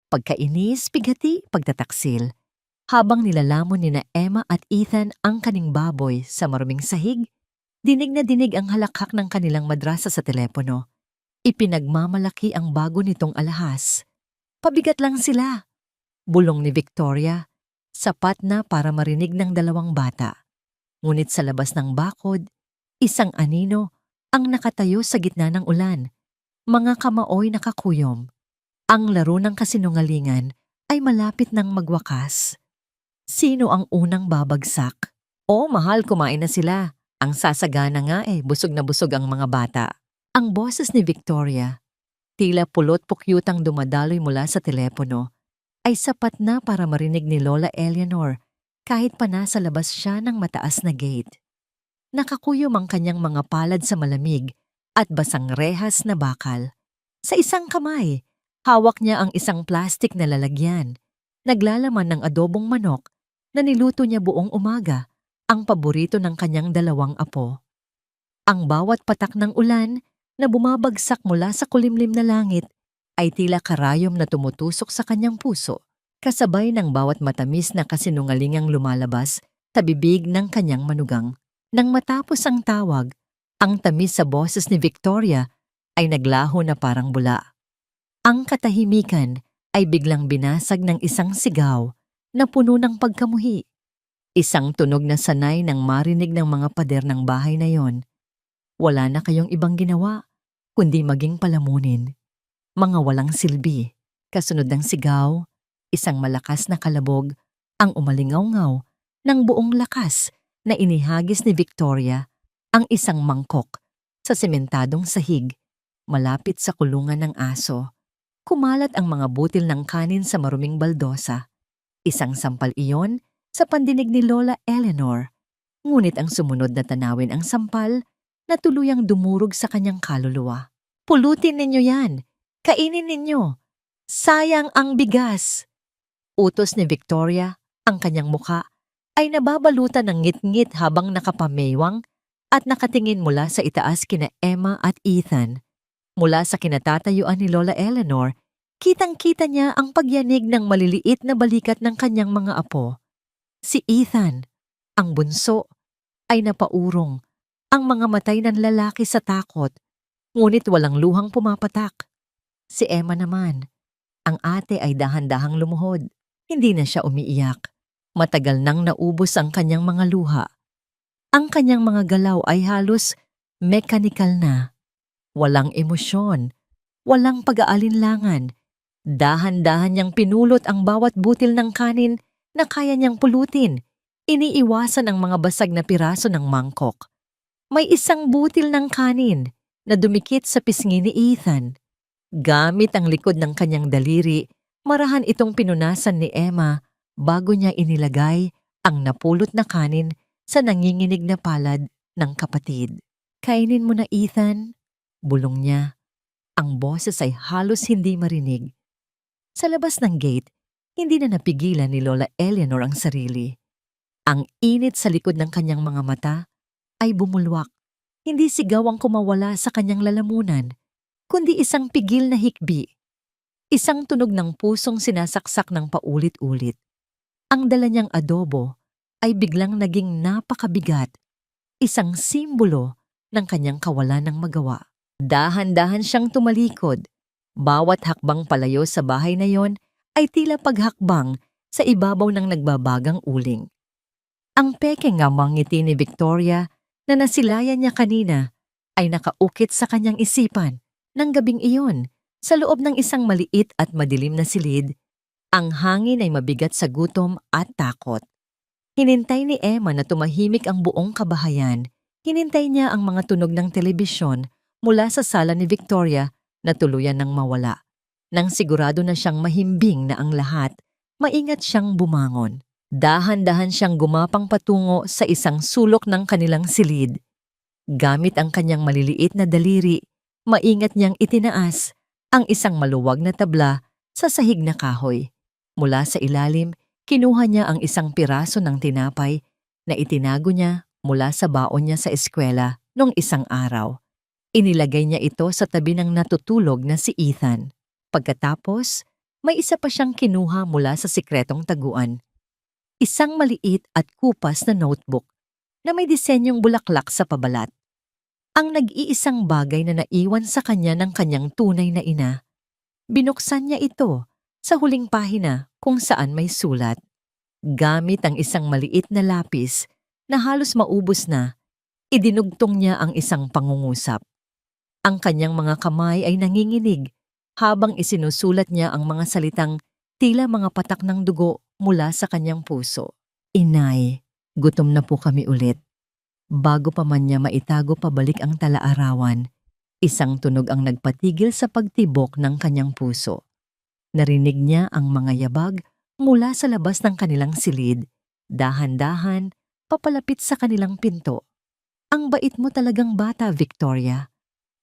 Pagkainis, bigati, pagtataksil. Habang nilalamon ni na Emma at Ethan ang kaning baboy sa maruming sahig, dinig na dinig ang halakhak ng kanilang madrasa sa telepono. Ipinagmamalaki ang bago nitong alahas. Pabigat lang sila. Bulong ni Victoria, sapat na para marinig ng dalawang bata. Ngunit sa labas ng bakod, isang anino ang nakatayo sa gitna ng ulan. Mga kamaoy nakakuyom. Ang laro ng kasinungalingan ay malapit ng magwakas. Sino ang unang babagsak? Oh, mahal, kumain na sila. Ang sasagana nga busog na busog ang mga bata. Ang boses ni Victoria, tila pulot pukyutang dumadaloy mula sa telepono, ay sapat na para marinig ni Lola Eleanor kahit pa nasa labas siya ng mataas na gate. Nakakuyom ang kanyang mga palad sa malamig at basang rehas na bakal. Sa isang kamay, hawak niya ang isang plastik na lalagyan. Naglalaman ng adobong manok na niluto niya buong umaga, ang paborito ng kanyang dalawang apo. Ang bawat patak ng ulan na bumabagsak mula sa kulimlim na langit ay tila karayom na tumutusok sa kanyang puso, kasabay ng bawat matamis na kasinungalingang lumalabas sa bibig ng kanyang manugang. Nang matapos ang tawag, ang tamis sa boses ni Victoria ay naglaho na parang bula. Ang katahimikan ay biglang binasag ng isang sigaw na puno ng pagkamuhi. Isang tunog na sanay nang marinig ng mga pader ng bahay na yon. Wala na kayong ibang ginawa, kundi maging palamunin. Mga walang silbi, kasunod ng sigaw, isang malakas na kalabog, ang umalingaw-ngaw ng buong lakas na inihagis ni Victoria ang isang mangkok sa sementadong sahig, malapit sa kulungan ng aso. Kumalat ang mga butil ng kanin sa maruming baldosa. Isang sampal iyon sa pandinig ni Lola Eleanor. Ngunit ang sumunod na tanawin ang sampal na tuluyang dumurog sa kanyang kaluluwa. Pulutin ninyo yan! Kainin ninyo! Sayang ang bigas! Utos ni Victoria, ang kanyang muka ay nababalutan ng ngit-ngit habang nakapamewang at nakatingin mula sa itaas kina Emma at Ethan. Mula sa kinatatayuan ni Lola Eleanor, kitang-kita niya ang pagyanig ng maliliit na balikat ng kanyang mga apo. Si Ethan, ang bunso, ay napaurong, ang mga matay ng lalaki sa takot, ngunit walang luhang pumapatak. Si Emma naman, ang ate ay dahan-dahang lumuhod. Hindi na siya umiiyak. Matagal nang naubos ang kanyang mga luha. Ang kanyang mga galaw ay halos mekanikal na. Walang emosyon, walang pag-aalinlangan. Dahan-dahan niyang pinulot ang bawat butil ng kanin na kaya niyang pulutin. Iniiwasan ang mga basag na piraso ng mangkok. May isang butil ng kanin na dumikit sa pisngi ni Ethan. Gamit ang likod ng kanyang daliri, marahan itong pinunasan ni Emma bago niya inilagay ang napulot na kanin sa nanginginig na palad ng kapatid. Kainin mo na, Ethan, bulong niya. Ang boses ay halos hindi marinig. Sa labas ng gate, hindi na napigilan ni Lola Eleanor ang sarili. Ang init sa likod ng kanyang mga mata ay bumulwak. Hindi sigaw ang kumawala sa kanyang lalamunan, kundi isang pigil na hikbi. Isang tunog ng pusong sinasaksak ng paulit-ulit. Ang dala niyang adobo ay biglang naging napakabigat, isang simbolo ng kanyang kawalan ng magawa. Dahan-dahan siyang tumalikod. Bawat hakbang palayo sa bahay na yon ay tila paghakbang sa ibabaw ng nagbabagang uling. Ang peke nga ngiti ni Victoria na nasilayan niya kanina ay nakaukit sa kanyang isipan ng gabing iyon. Sa loob ng isang maliit at madilim na silid, ang hangin ay mabigat sa gutom at takot. Hinintay ni Emma na tumahimik ang buong kabahayan. Hinintay niya ang mga tunog ng telebisyon mula sa sala ni Victoria na tuluyan ng mawala. Nang sigurado na siyang mahimbing na ang lahat, maingat siyang bumangon. Dahan-dahan siyang gumapang patungo sa isang sulok ng kanilang silid. Gamit ang kanyang maliliit na daliri, maingat niyang itinaas ang isang maluwag na tabla sa sahig na kahoy. Mula sa ilalim, kinuha niya ang isang piraso ng tinapay na itinago niya mula sa baon niya sa eskwela noong isang araw. Inilagay niya ito sa tabi ng natutulog na si Ethan. Pagkatapos, May isa pa siyang kinuha mula sa sikretong taguan. Isang maliit at kupas na notebook na may disenyong bulaklak sa pabalat. Ang nag-iisang bagay na naiwan sa kanya ng kanyang tunay na ina. Binuksan niya ito sa huling pahina kung saan may sulat. Gamit ang isang maliit na lapis na halos maubos na, idinugtong niya ang isang pangungusap. Ang kanyang mga kamay ay nanginginig habang isinusulat niya ang mga salitang tila mga patak ng dugo mula sa kanyang puso. Inay, gutom na po kami ulit. Bago pa man niya maitago pabalik ang talaarawan, isang tunog ang nagpatigil sa pagtibok ng kanyang puso. Narinig niya ang mga yabag mula sa labas ng kanilang silid, dahan-dahan, papalapit sa kanilang pinto. Ang bait mo talagang bata, Victoria.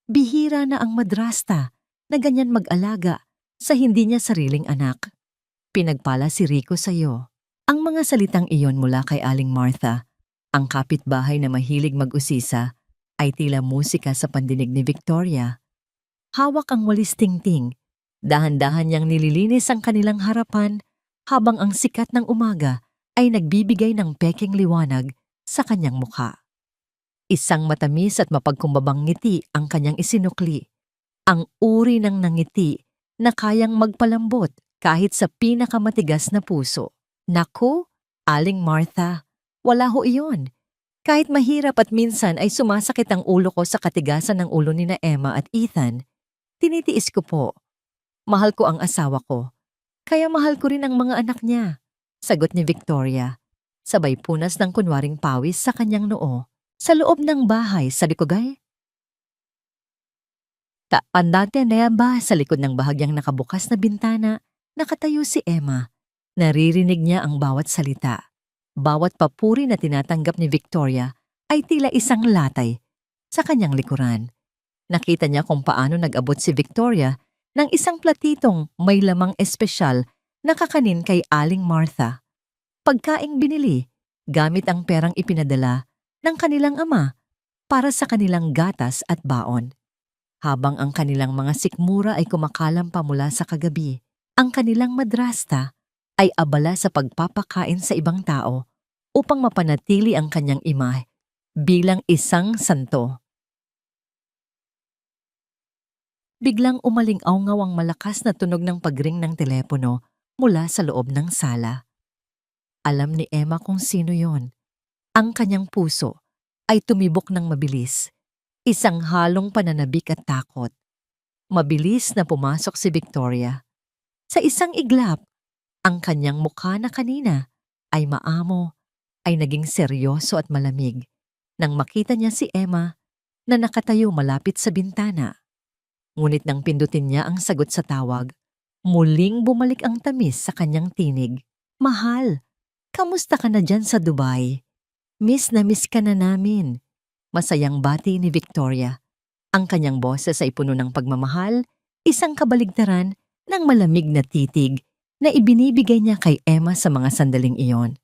Bihira na ang madrasta na ganyan mag-alaga sa hindi niya sariling anak. Pinagpala si Rico sa iyo. Ang mga salitang iyon mula kay Aling Martha, ang kapitbahay na mahilig mag-usisa, ay tila musika sa pandinig ni Victoria. Hawak ang walis tingting, dahan-dahan niyang nililinis ang kanilang harapan habang ang sikat ng umaga ay nagbibigay ng peking liwanag sa kanyang mukha. Isang matamis at mapagkumbabang ngiti ang kanyang isinukli, ang uri ng nangiti na kayang magpalambot kahit sa pinakamatigas na puso. Naku, Aling Martha, wala ho iyon. Kahit mahirap at minsan ay sumasakit ang ulo ko sa katigasan ng ulo ni na Emma at Ethan, tinitiis ko po. Mahal ko ang asawa ko, kaya mahal ko rin ang mga anak niya, sagot ni Victoria, sabay punas ng kunwaring pawis sa kanyang noo. Sa loob ng bahay sa likogay. Pandate na ba sa likod ng bahagyang nakabukas na bintana, nakatayo si Emma. Naririnig niya ang bawat salita. Bawat papuri na tinatanggap ni Victoria ay tila isang latay sa kanyang likuran. Nakita niya kung paano nag-abot si Victoria ng isang platitong may lamang espesyal na kakanin kay Aling Martha. Pagkaing binili gamit ang perang ipinadala ng kanilang ama para sa kanilang gatas at baon. Habang ang kanilang mga sikmura ay kumakalam pa mula sa kagabi, ang kanilang madrasta ay abala sa pagpapakain sa ibang tao upang mapanatili ang kanyang imahe bilang isang santo. Biglang umaling-awngaw ang malakas na tunog ng pagring ng telepono mula sa loob ng sala. Alam ni Emma kung sino yon. Ang kanyang puso ay tumibok ng mabilis, isang halong pananabik at takot. Mabilis na pumasok si Victoria. Sa isang iglap, ang kanyang mukha na kanina ay maamo, ay naging seryoso at malamig nang makita niya si Emma na nakatayo malapit sa bintana. Ngunit nang pindutin niya ang sagot sa tawag, muling bumalik ang tamis sa kanyang tinig. Mahal, kamusta ka na dyan sa Dubai? Miss na miss ka na namin. Masayang bati ni Victoria. Ang kanyang boses ay puno ng pagmamahal, isang kabaligtaran ng malamig na titig na ibinibigay niya kay Emma sa mga sandaling iyon.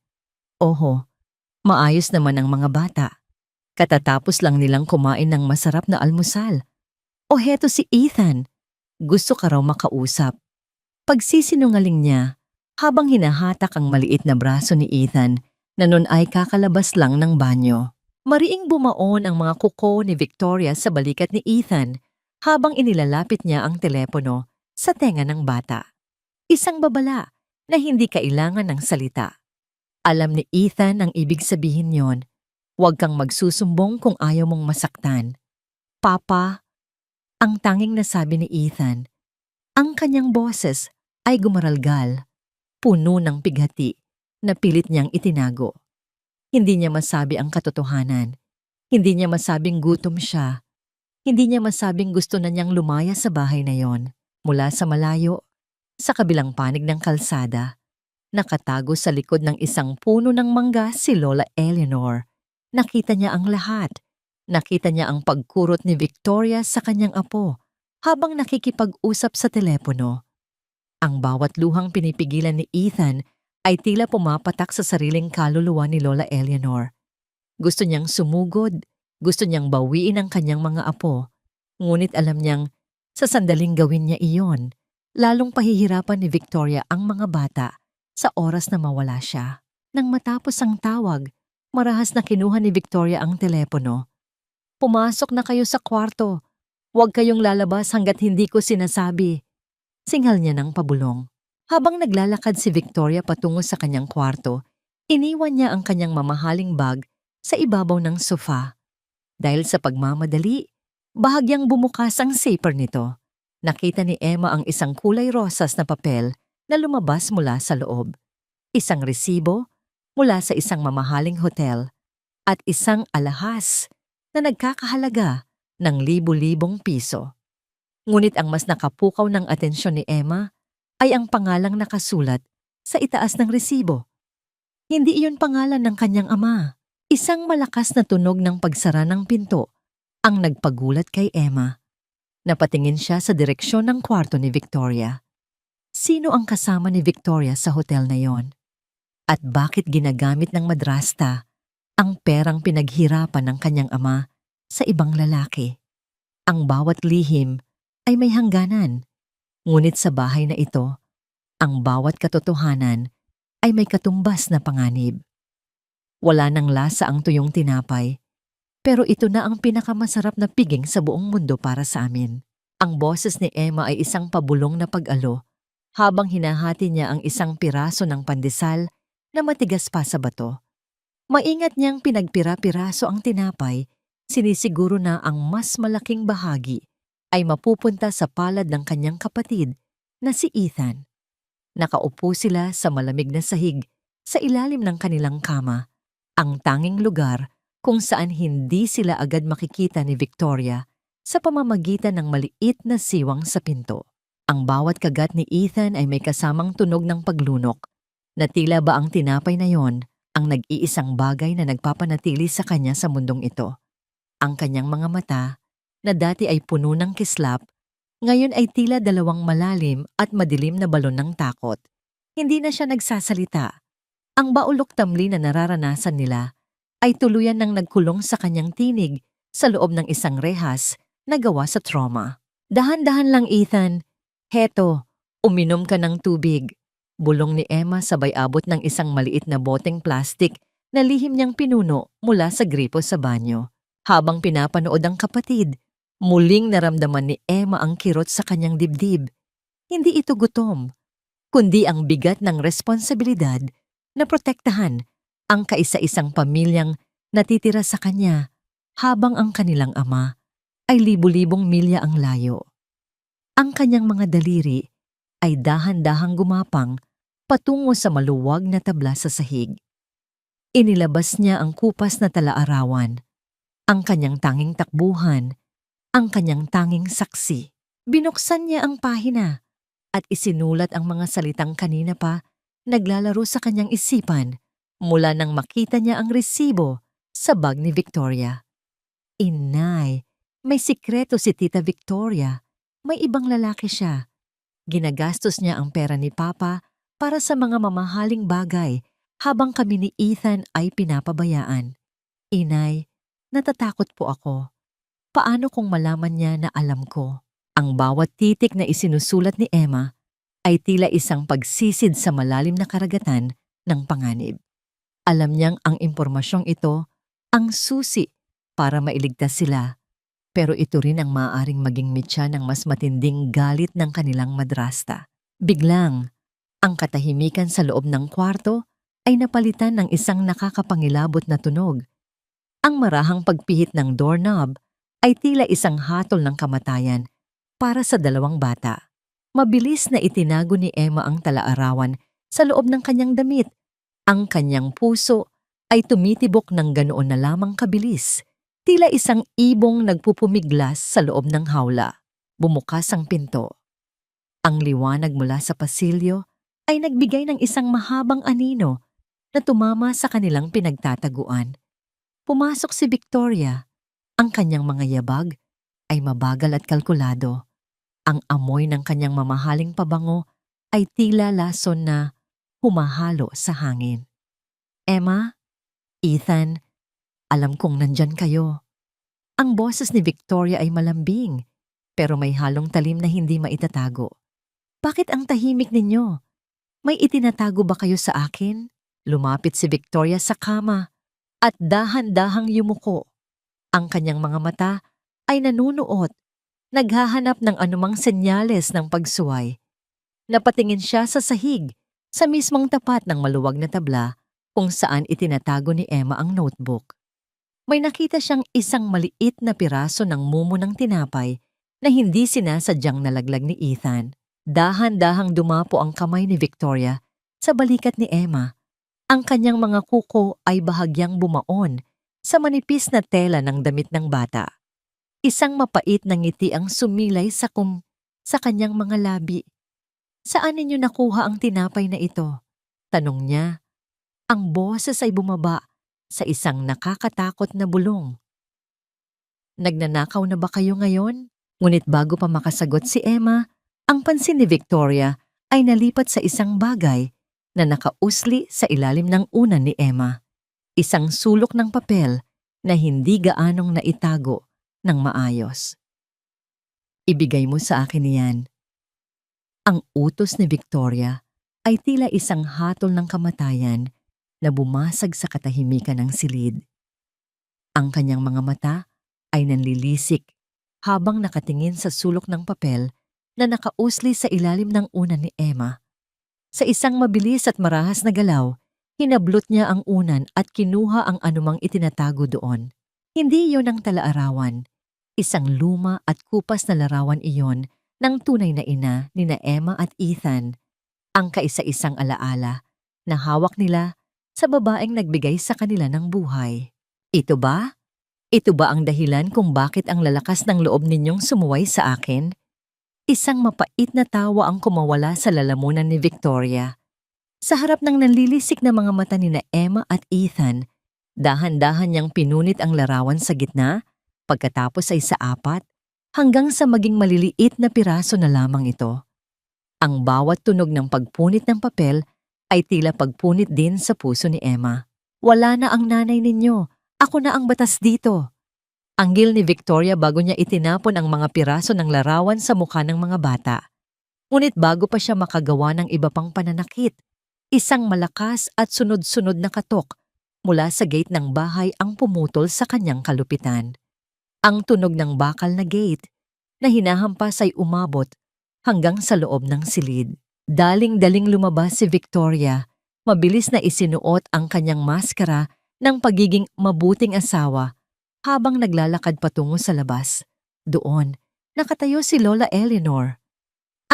Oho, maayos naman ang mga bata. Katatapos lang nilang kumain ng masarap na almusal. O heto si Ethan, gusto ka raw makausap. Pagsisinungaling niya habang hinahatak ang maliit na braso ni Ethan na nun ay kakalabas lang ng banyo. Mariing bumaon ang mga kuko ni Victoria sa balikat ni Ethan habang inilalapit niya ang telepono sa tenga ng bata. Isang babala na hindi kailangan ng salita. Alam ni Ethan ang ibig sabihin yon. Huwag kang magsusumbong kung ayaw mong masaktan. Papa, ang tanging nasabi ni Ethan. Ang kanyang boses ay gumaralgal, puno ng pighati na pilit niyang itinago. Hindi niya masabi ang katotohanan. Hindi niya masabing gutom siya. Hindi niya masabing gusto na niyang lumaya sa bahay na yon. Mula sa malayo, sa kabilang panig ng kalsada, nakatago sa likod ng isang puno ng mangga si Lola Eleanor. Nakita niya ang lahat. Nakita niya ang pagkurot ni Victoria sa kanyang apo habang nakikipag-usap sa telepono. Ang bawat luhang pinipigilan ni Ethan ay tila pumapatak sa sariling kaluluwa ni Lola Eleanor. Gusto niyang sumugod, gusto niyang bawiin ang kanyang mga apo, ngunit alam niyang sa sandaling gawin niya iyon, Lalong pahihirapan ni Victoria ang mga bata sa oras na mawala siya. Nang matapos ang tawag, marahas na kinuha ni Victoria ang telepono. "Pumasok na kayo sa kwarto. Huwag kayong lalabas hanggat hindi ko sinasabi." Singhal niya ng pabulong. Habang naglalakad si Victoria patungo sa kanyang kwarto, iniwan niya ang kanyang mamahaling bag sa ibabaw ng sofa. Dahil sa pagmamadali, bahagyang bumukas ang zipper nito. Nakita ni Emma ang isang kulay rosas na papel na lumabas mula sa loob. Isang resibo mula sa isang mamahaling hotel at isang alahas na nagkakahalaga ng libu-libong piso. Ngunit ang mas nakapukaw ng atensyon ni Emma ay ang pangalang nakasulat sa itaas ng resibo. Hindi iyon pangalan ng kanyang ama. Isang malakas na tunog ng pagsara ng pinto ang nagpagulat kay Emma. Napatingin siya sa direksyon ng kwarto ni Victoria. Sino ang kasama ni Victoria sa hotel na yon? At bakit ginagamit ng madrasta ang perang pinaghirapan ng kanyang ama sa ibang lalaki? Ang bawat lihim ay may hangganan, ngunit sa bahay na ito, ang bawat katotohanan ay may katumbas na panganib. Wala nang lasa ang tuyong tinapay, pero ito na ang pinakamasarap na piging sa buong mundo para sa amin. Ang boses ni Emma ay isang pabulong na pag-alo habang hinahati niya ang isang piraso ng pandesal na matigas pa sa bato. Maingat niyang pinagpira-piraso ang tinapay, sinisiguro na ang mas malaking bahagi ay mapupunta sa palad ng kanyang kapatid na si Ethan. Nakaupo sila sa malamig na sahig sa ilalim ng kanilang kama, ang tanging lugar kung saan hindi sila agad makikita ni Victoria sa pamamagitan ng maliit na siwang sa pinto. Ang bawat kagat ni Ethan ay may kasamang tunog ng paglunok, na tila ba ang tinapay na yon ang nag-iisang bagay na nagpapanatili sa kanya sa mundong ito. Ang kanyang mga mata, na dati ay puno ng kislap, ngayon ay tila dalawang malalim at madilim na balon ng takot. Hindi na siya nagsasalita. Ang baulok tamli na nararanasan nila ay tuluyan ng nagkulong sa kanyang tinig sa loob ng isang rehas na gawa sa trauma. "Dahan-dahan lang, Ethan. Heto, uminom ka ng tubig." Bulong ni Emma sabay abot ng isang maliit na boteng plastik na lihim niyang pinuno mula sa gripo sa banyo. Habang pinapanood ang kapatid, muling naramdaman ni Emma ang kirot sa kanyang dibdib. Hindi ito gutom, kundi ang bigat ng responsibilidad na protektahan ang kaisa-isang pamilyang natitira sa kanya habang ang kanilang ama ay libu-libong milya ang layo. Ang kanyang mga daliri ay dahan-dahang gumapang patungo sa maluwag na tabla sa sahig. Inilabas niya ang kupas na talaarawan, ang kanyang tanging takbuhan, ang kanyang tanging saksi. Binuksan niya ang pahina at isinulat ang mga salitang kanina pa naglalaro sa kanyang isipan mula nang makita niya ang resibo sa bag ni Victoria. Inay, may sikreto si Tita Victoria. May ibang lalaki siya. Ginagastos niya ang pera ni Papa para sa mga mamahaling bagay habang kami ni Ethan ay pinapabayaan. Inay, natatakot po ako. Paano kung malaman niya na alam ko? Ang bawat titik na isinusulat ni Emma ay tila isang pagsisid sa malalim na karagatan ng panganib. Alam niyang ang impormasyong ito ang susi para mailigtas sila, pero ito rin ang maaaring maging mitya ng mas matinding galit ng kanilang madrasta. Biglang, ang katahimikan sa loob ng kwarto ay napalitan ng isang nakakapangilabot na tunog. Ang marahang pagpihit ng doorknob ay tila isang hatol ng kamatayan para sa dalawang bata. Mabilis na itinago ni Emma ang talaarawan sa loob ng kanyang damit. Ang kanyang puso ay tumitibok ng ganoon na lamang kabilis, tila isang ibong nagpupumiglas sa loob ng hawla. Bumukas ang pinto. Ang liwanag mula sa pasilyo ay nagbigay ng isang mahabang anino na tumama sa kanilang pinagtataguan. Pumasok si Victoria. Ang kanyang mga yabag ay mabagal at kalkulado. Ang amoy ng kanyang mamahaling pabango ay tila lason na humahalo sa hangin. "Emma, Ethan, alam kong nandyan kayo." Ang boses ni Victoria ay malambing, pero may halong talim na hindi maitatago. Bakit ang tahimik ninyo? May itinatago ba kayo sa akin? Lumapit si Victoria sa kama at dahan-dahang yumuko. Ang kanyang mga mata ay nanunuot, naghahanap ng anumang senyales ng pagsuway. Napatingin siya sa sahig, sa mismong tapat ng maluwag na tabla kung saan itinatago ni Emma ang notebook. May nakita siyang isang maliit na piraso ng mumo ng tinapay na hindi sinasadyang nalaglag ni Ethan. Dahan-dahang dumapo ang kamay ni Victoria sa balikat ni Emma. Ang kanyang mga kuko ay bahagyang bumaon sa manipis na tela ng damit ng bata. Isang mapait na ngiti ang sumilay sa kanyang mga labi. Saan ninyo nakuha ang tinapay na ito? Tanong niya. Ang boses ay bumaba sa isang nakakatakot na bulong. Nagnanakaw na ba kayo ngayon? Ngunit bago pa makasagot si Emma, ang pansin ni Victoria ay nalipat sa isang bagay na nakausli sa ilalim ng unan ni Emma. Isang sulok ng papel na hindi gaanong naitago ng maayos. Ibigay mo sa akin iyan. Ang utos ni Victoria ay tila isang hatol ng kamatayan na bumasag sa katahimikan ng silid. Ang kanyang mga mata ay nanlilisik habang nakatingin sa sulok ng papel na nakausli sa ilalim ng unan ni Emma. Sa isang mabilis at marahas na galaw, hinablot niya ang unan at kinuha ang anumang itinatago doon. Hindi iyon ang talaarawan. Isang luma at kupas na larawan iyon ng tunay na ina ni na Emma at Ethan, ang kaisa-isang alaala na hawak nila sa babaeng nagbigay sa kanila ng buhay. Ito ba? Ito ba ang dahilan kung bakit ang lalakas ng loob ninyong sumuway sa akin? Isang mapait na tawa ang kumawala sa lalamunan ni Victoria. Sa harap ng nanlilisik na mga mata ni na Emma at Ethan, dahan-dahan niyang pinunit ang larawan sa gitna, pagkatapos ay sa apat, hanggang sa maging maliliit na piraso na lamang ito. Ang bawat tunog ng pagpunit ng papel ay tila pagpunit din sa puso ni Emma. Wala na ang nanay ninyo. Ako na ang batas dito. Anggil ni Victoria bago niya itinapon ang mga piraso ng larawan sa mukha ng mga bata. Ngunit bago pa siya makagawa ng iba pang pananakit, isang malakas at sunod-sunod na katok mula sa gate ng bahay ang pumutol sa kanyang kalupitan. Ang tunog ng bakal na gate na hinahampas ay umabot hanggang sa loob ng silid. Daling-daling lumabas si Victoria, mabilis na isinuot ang kanyang maskara ng pagiging mabuting asawa habang naglalakad patungo sa labas. Doon, nakatayo si Lola Eleanor.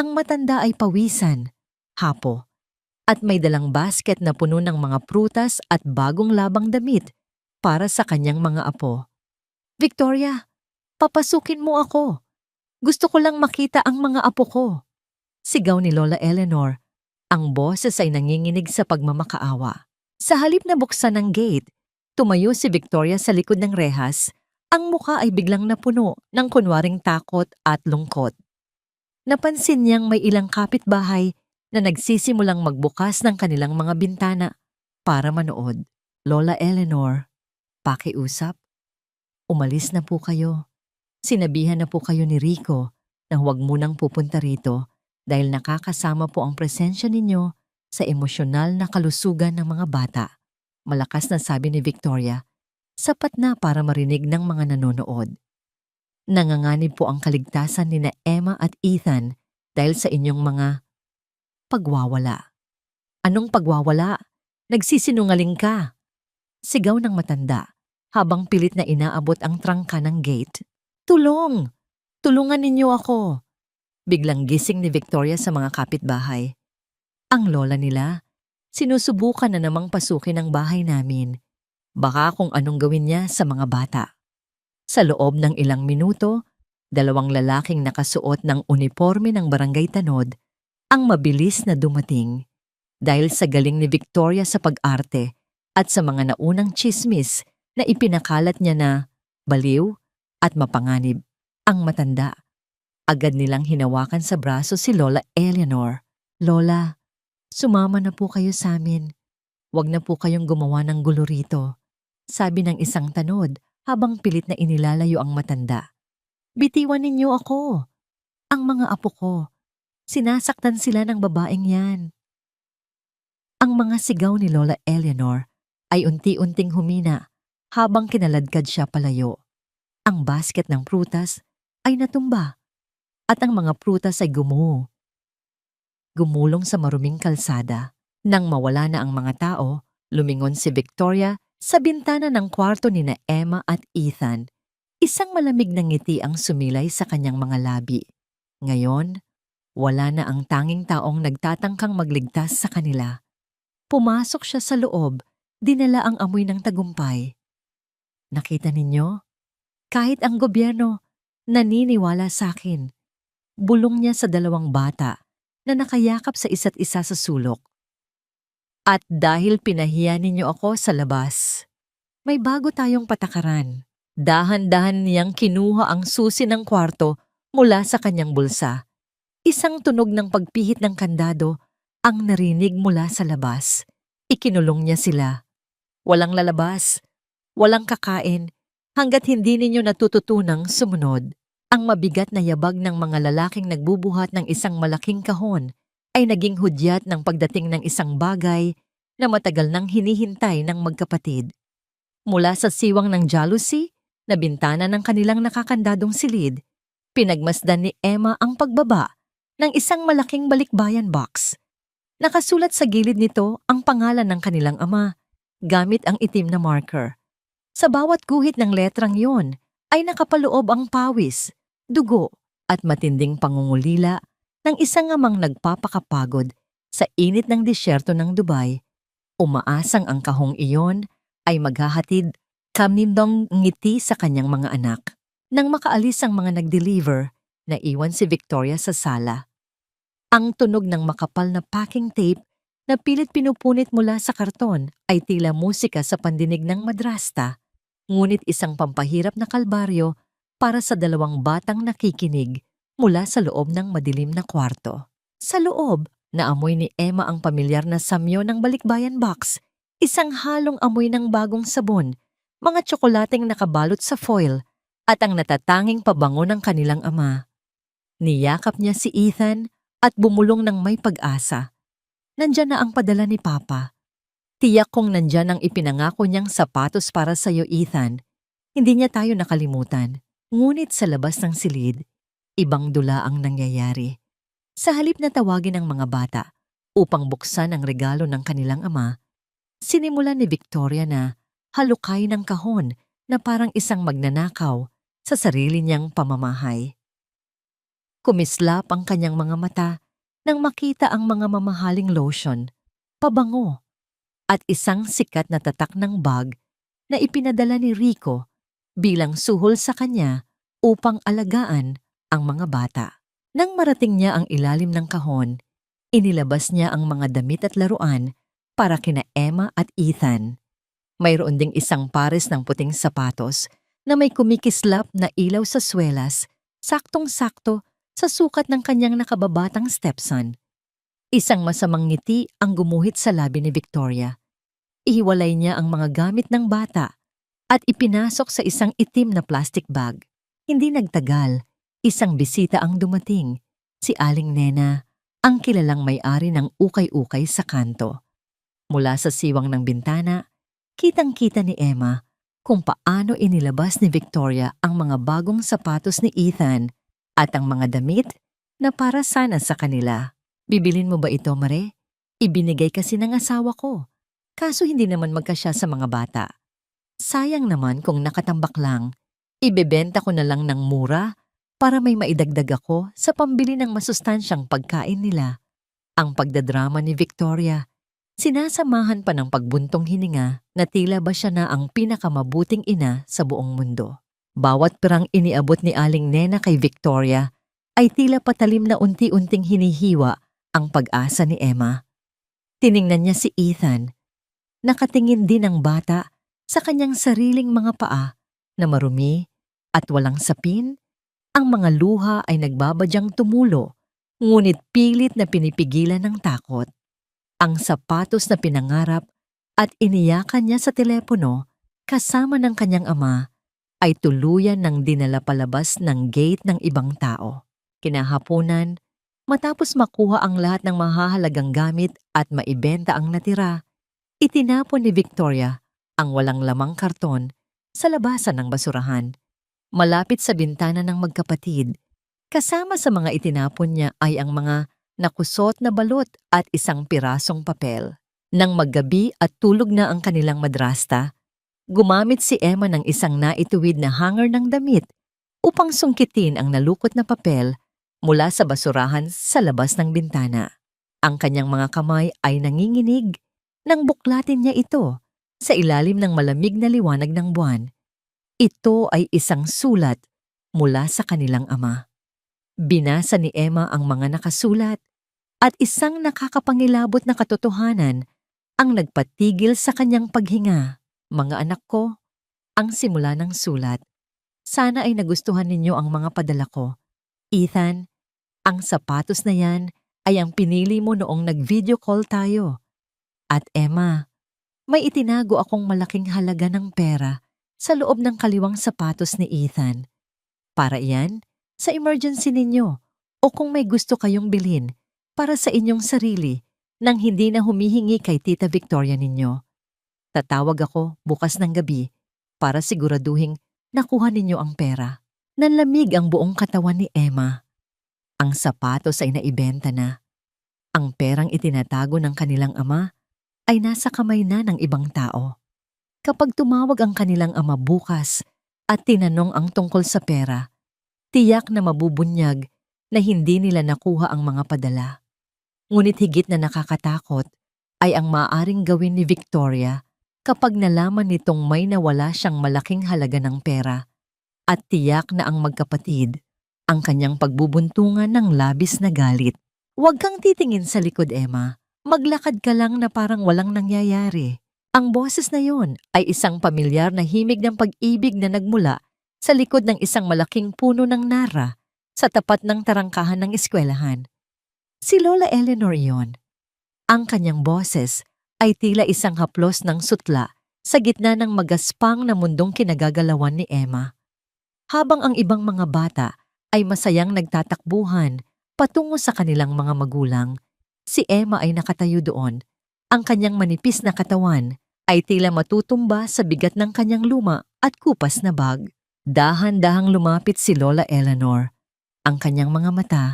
Ang matanda ay pawisan, hapo, at may dalang basket na puno ng mga prutas at bagong labang damit para sa kanyang mga apo. Victoria, papasukin mo ako. Gusto ko lang makita ang mga apo ko. Sigaw ni Lola Eleanor. Ang boses ay nanginginig sa pagmamakaawa. Sa halip na buksan ng gate, tumayo si Victoria sa likod ng rehas. Ang muka ay biglang napuno ng kunwaring takot at lungkot. Napansin niyang may ilang kapitbahay na nagsisimulang magbukas ng kanilang mga bintana para manood. Lola Eleanor, pakiusap. Umalis na po kayo. Sinabihan na po kayo ni Rico na huwag munang pupunta rito dahil nakakasama po ang presensya ninyo sa emosyonal na kalusugan ng mga bata. Malakas na sabi ni Victoria, sapat na para marinig ng mga nanonood. Nanganganib po ang kaligtasan ni na Emma at Ethan dahil sa inyong mga pagwawala. Anong pagwawala? Nagsisinungaling ka. Sigaw ng matanda habang pilit na inaabot ang trangka ng gate. Tulong! Tulungan ninyo ako! Biglang gising ni Victoria sa mga kapitbahay. Ang lola nila, sinusubukan na namang pasukin ang bahay namin. Baka kung anong gawin niya sa mga bata. Sa loob ng ilang minuto, dalawang lalaking nakasuot ng uniforme ng barangay Tanod ang mabilis na dumating. Dahil sa galing ni Victoria sa pag-arte at sa mga naunang tsismis na ipinakalat niya na baliw at mapanganib, ang matanda. Agad nilang hinawakan sa braso si Lola Eleanor. Lola, sumama na po kayo sa amin. Huwag na po kayong gumawa ng gulo rito. Sabi ng isang tanod habang pilit na inilalayo ang matanda. Bitiwan ninyo ako. Ang mga apo ko. Sinasaktan sila ng babaeng yan. Ang mga sigaw ni Lola Eleanor ay unti-unting humina habang kinaladkad siya palayo. Ang basket ng prutas ay natumba at ang mga prutas ay gumulong sa maruming kalsada. Nang mawala na ang mga tao, lumingon si Victoria sa bintana ng kwarto ni na Emma at Ethan. Isang malamig na ngiti ang sumilay sa kanyang mga labi. Ngayon, wala na ang tanging taong nagtatangkang magligtas sa kanila. Pumasok siya sa loob, dinala ang amoy ng tagumpay. Nakita ninyo? Kahit ang gobyerno, naniniwala sa akin. Bulong niya sa dalawang bata na nakayakap sa isa't isa sa sulok. At dahil pinahiya ninyo ako sa labas, may bago tayong patakaran. Dahan-dahan niyang kinuha ang susi ng kwarto mula sa kanyang bulsa. Isang tunog ng pagpihit ng kandado ang narinig mula sa labas. Ikinulong niya sila. Walang lalabas, walang kakain, hanggat hindi ninyo natututunang sumunod. Ang mabigat na yabag ng mga lalaking nagbubuhat ng isang malaking kahon ay naging hudyat ng pagdating ng isang bagay na matagal nang hinihintay ng magkapatid. Mula sa siwang ng jealousy na bintana ng kanilang nakakandadong silid, pinagmasdan ni Emma ang pagbaba ng isang malaking balikbayan box. Nakasulat sa gilid nito ang pangalan ng kanilang ama, gamit ang itim na marker. Sa bawat guhit ng letrang yon ay nakapaloob ang pawis, dugo at matinding pangungulila ng isang amang nagpapakapagod sa init ng disyerto ng Dubai. Umaasang ang kahong iyon ay maghahatid kamnindong ngiti sa kanyang mga anak. Nang makaalis ang mga nag-deliver, naiwan si Victoria sa sala. Ang tunog ng makapal na packing tape na pilit pinupunit mula sa karton ay tila musika sa pandinig ng madrasta, ngunit isang pampahirap na kalbaryo para sa dalawang batang nakikinig mula sa loob ng madilim na kwarto. Sa loob, naamoy ni Emma ang pamilyar na samyo ng balikbayan box, isang halong amoy ng bagong sabon, mga tsokolateng nakabalot sa foil, at ang natatanging pabango ng kanilang ama. Niyakap niya si Ethan at bumulong ng may pag-asa. Nandyan na ang padala ni Papa. Tiyak kong nandyan ang ipinangako niyang sapatos para sa'yo, Ethan. Hindi niya tayo nakalimutan. Ngunit sa labas ng silid, ibang dula ang nangyayari. Sa halip na tawagin ang mga bata upang buksan ang regalo ng kanilang ama, sinimulan ni Victoria na halukay ng kahon na parang isang magnanakaw sa sarili niyang pamamahay. Kumislap ang kanyang mga mata nang makita ang mga mamahaling lotion, pabango, at isang sikat na tatak ng bag na ipinadala ni Rico bilang suhol sa kanya upang alagaan ang mga bata. Nang marating niya ang ilalim ng kahon, inilabas niya ang mga damit at laruan para kina Emma at Ethan. Mayroon ding isang pares ng puting sapatos na may kumikislap na ilaw sa swelas, saktong-sakto sa sukat ng kanyang nakababatang stepson. Isang masamang ngiti ang gumuhit sa labi ni Victoria. Ihiwalay niya ang mga gamit ng bata at ipinasok sa isang itim na plastic bag. Hindi nagtagal, isang bisita ang dumating, si Aling Nena, ang kilalang may-ari ng ukay-ukay sa kanto. Mula sa siwang ng bintana, kitang-kita ni Emma kung paano inilabas ni Victoria ang mga bagong sapatos ni Ethan at ang mga damit na para sana sa kanila. Bibilin mo ba ito, Mare? Ibinigay kasi ng asawa ko. Kaso hindi naman magkasya sa mga bata. Sayang naman kung nakatambak lang. Ibebenta ko na lang ng mura para may maidagdag ako sa pambili ng masustansyang pagkain nila. Ang pagdadrama ni Victoria, sinasamahan pa ng pagbuntong hininga na tila ba siya na ang pinakamabuting ina sa buong mundo. Bawat perang iniabot ni Aling Nena kay Victoria ay tila patalim na unti-unting hinihiwa ang pag-asa ni Emma. Tiningnan niya si Ethan. Nakatingin din ang bata sa kanyang sariling mga paa na marumi at walang sapin. Ang mga luha ay nagbabadyang tumulo, ngunit pilit na pinipigilan ng takot. Ang sapatos na pinangarap at iniyakan niya sa telepono kasama ng kanyang ama ay tuluyan ng dinala palabas ng gate ng ibang tao. Kinahaponan, Matapos makuha ang lahat ng mahahalagang gamit at maibenta ang natira, itinapon ni Victoria ang walang lamang karton sa labasan ng basurahan, malapit sa bintana ng magkapatid. Kasama sa mga itinapon niya ay ang mga nakusot na balot at isang pirasong papel. Nang maggabi at tulog na ang kanilang madrasta, gumamit si Emma ng isang naituwid na hanger ng damit upang sungkitin ang nalukot na papel mula sa basurahan sa labas ng bintana. Ang kanyang mga kamay ay nanginginig nang buklatin niya ito sa ilalim ng malamig na liwanag ng buwan. Ito ay isang sulat mula sa kanilang ama. Binasa ni Emma ang mga nakasulat at isang nakakapangilabot na katotohanan ang nagpatigil sa kanyang paghinga. Mga anak ko, ang simula ng sulat. Sana ay nagustuhan ninyo ang mga padala ko. Ethan, ang sapatos na yan ay ang pinili mo noong nag-video call tayo. At Emma, may itinago akong malaking halaga ng pera sa loob ng kaliwang sapatos ni Ethan. Para iyan, sa emergency ninyo o kung may gusto kayong bilhin para sa inyong sarili nang hindi na humihingi kay Tita Victoria ninyo. Tatawag ako bukas ng gabi para siguraduhing nakuha ninyo ang pera. Nanlamig ang buong katawan ni Emma. Ang sapatos ay naibenta na. Ang perang itinatago ng kanilang ama ay nasa kamay na ng ibang tao. Kapag tumawag ang kanilang ama bukas at tinanong ang tungkol sa pera, tiyak na mabubunyag na hindi nila nakuha ang mga padala. Ngunit higit na nakakatakot ay ang maaaring gawin ni Victoria kapag nalaman nitong may nawala siyang malaking halaga ng pera at tiyak na ang magkapatid ang kanyang pagbubuntungan ng labis na galit. Huwag kang titingin sa likod, Emma. Maglakad ka lang na parang walang nangyayari. Ang boses na yon ay isang pamilyar na himig ng pag-ibig na nagmula sa likod ng isang malaking puno ng nara sa tapat ng tarangkahan ng eskwelahan. Si Lola Eleanor iyon. Ang kanyang boses ay tila isang haplos ng sutla sa gitna ng magaspang na mundong kinagagalawan ni Emma. Habang ang ibang mga bata ay masayang nagtatakbuhan patungo sa kanilang mga magulang, si Emma ay nakatayo doon. Ang kanyang manipis na katawan ay tila matutumba sa bigat ng kanyang luma at kupas na bag. Dahan-dahang lumapit si Lola Eleanor. Ang kanyang mga mata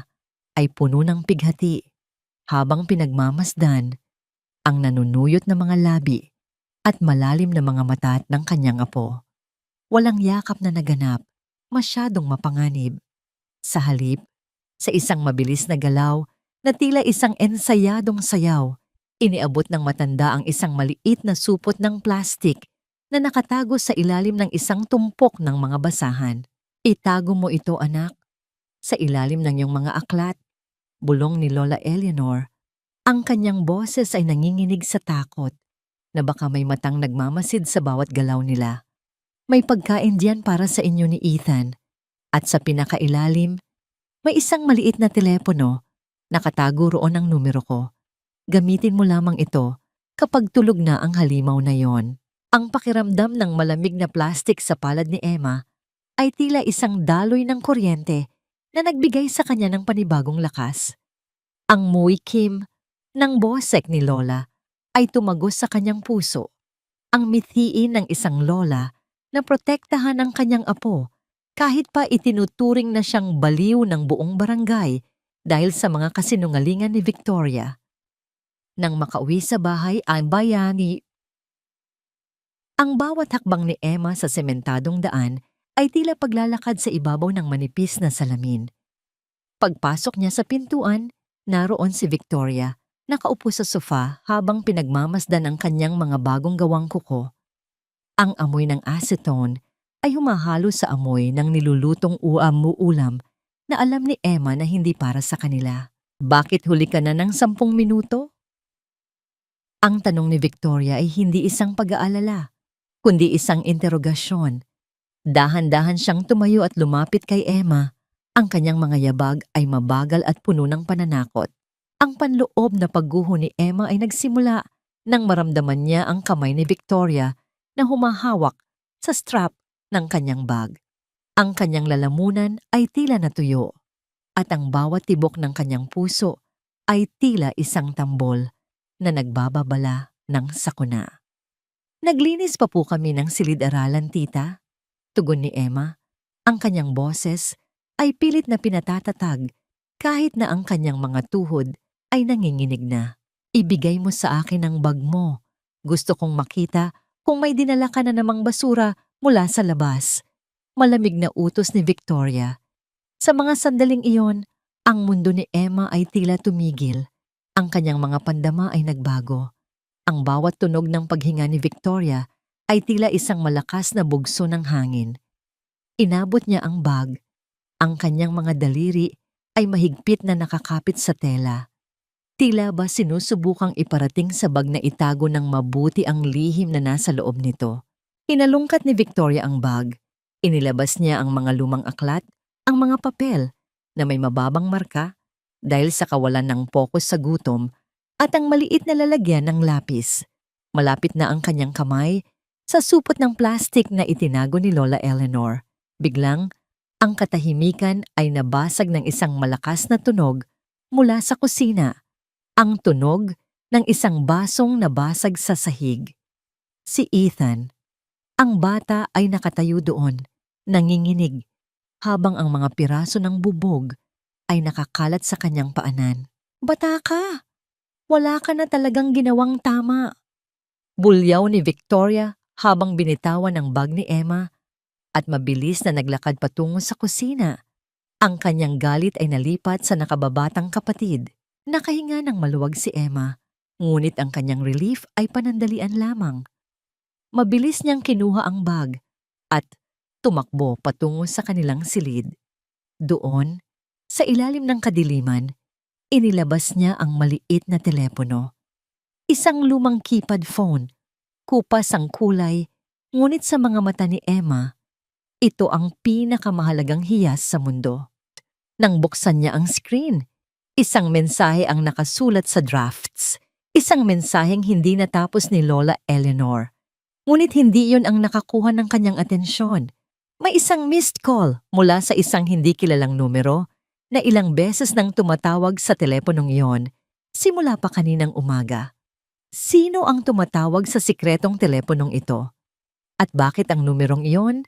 ay puno ng pighati habang pinagmamasdan ang nanunuyot na mga labi at malalim na mga mata ng kanyang apo. Walang yakap na naganap, masyadong mapanganib. Sa halip, sa isang mabilis na galaw na tila isang ensayadong sayaw, iniabot ng matanda ang isang maliit na supot ng plastik na nakatago sa ilalim ng isang tumpok ng mga basahan. Itago mo ito, anak, sa ilalim ng iyong mga aklat, bulong ni Lola Eleanor. Ang kanyang boses ay nanginginig sa takot na baka may matang nagmamasid sa bawat galaw nila. May pagkain diyan para sa inyo ni Ethan. At sa pinakailalim, may isang maliit na telepono. Nakatago roon ang numero ko. Gamitin mo lamang ito kapag tulog na ang halimaw na yon. Ang pakiramdam ng malamig na plastik sa palad ni Emma ay tila isang daloy ng kuryente na nagbigay sa kanya ng panibagong lakas. Ang muikim ng bosek ni Lola ay tumagos sa kanyang puso. Ang mithiin ng isang lola na protektahan ang kanyang apo kahit pa itinuturing na siyang baliw ng buong barangay dahil sa mga kasinungalingan ni Victoria. Nang makauwi sa bahay ang bayani, ang bawat hakbang ni Emma sa sementadong daan ay tila paglalakad sa ibabaw ng manipis na salamin. Pagpasok niya sa pintuan, naroon si Victoria, nakaupo sa sofa habang pinagmamasdan ang kanyang mga bagong gawang kuko. Ang amoy ng acetone ay humahalo sa amoy ng nilulutong ulam na alam ni Emma na hindi para sa kanila. Bakit huli ka na ng 10 minuto? Ang tanong ni Victoria ay hindi isang pag-aalala, kundi isang interogasyon. Dahan-dahan siyang tumayo at lumapit kay Emma. Ang kanyang mga yabag ay mabagal at puno ng pananakot. Ang panloob na pagguho ni Emma ay nagsimula nang maramdaman niya ang kamay ni Victoria na humahawak sa strap ng kanyang bag. Ang kanyang lalamunan ay tila natuyo. at ang bawat tibok ng kanyang puso ay tila isang tambol na nagbababala ng sakuna. Naglinis pa po kami ng silid-aralan, tita. Tugon ni Emma. Ang kanyang boses ay pilit na pinatatatag kahit na ang kanyang mga tuhod ay nanginginig na. Ibigay mo sa akin ang bag mo. Gusto kong makita kung may dinala ka na namang basura mula sa labas. Malamig na utos ni Victoria. Sa mga sandaling iyon, ang mundo ni Emma ay tila tumigil. Ang kanyang mga pandama ay nagbago. Ang bawat tunog ng paghinga ni Victoria ay tila isang malakas na bugso ng hangin. Inabot niya ang bag. Ang kanyang mga daliri ay mahigpit na nakakapit sa tela. Tila ba sinusubukang iparating sa bag na itago ng mabuti ang lihim na nasa loob nito. Hinalungkat ni Victoria ang bag. Inilabas niya ang mga lumang aklat, ang mga papel na may mababang marka dahil sa kawalan ng pokus sa gutom at ang maliit na lalagyan ng lapis. Malapit na ang kanyang kamay sa supot ng plastik na itinago ni Lola Eleanor. Biglang, ang katahimikan ay nabasag ng isang malakas na tunog mula sa kusina. Ang tunog ng isang basong nabasag sa sahig. Si Ethan. Ang bata ay nakatayo doon, nanginginig, habang ang mga piraso ng bubog ay nakakalat sa kanyang paanan. Bata ka! Wala ka na talagang ginawang tama. Bulyaw ni Victoria habang binitawan ang bag ni Emma at mabilis na naglakad patungo sa kusina. Ang kanyang galit ay nalipat sa nakababatang kapatid. Nakahinga ng maluwag si Emma, ngunit ang kanyang relief ay panandalian lamang. Mabilis niyang kinuha ang bag at tumakbo patungo sa kanilang silid. Doon, sa ilalim ng kadiliman, inilabas niya ang maliit na telepono. Isang lumang keypad phone, kupas ang kulay, ngunit sa mga mata ni Emma, ito ang pinakamahalagang hiyas sa mundo. Nang buksan niya ang screen, isang mensahe ang nakasulat sa drafts. Isang mensaheng hindi natapos ni Lola Eleanor. Ngunit hindi iyon ang nakakuha ng kanyang atensyon. May isang missed call mula sa isang hindi kilalang numero na ilang beses nang tumatawag sa teleponong iyon simula pa kaninang umaga. Sino ang tumatawag sa sikretong teleponong ito? At bakit ang numerong iyon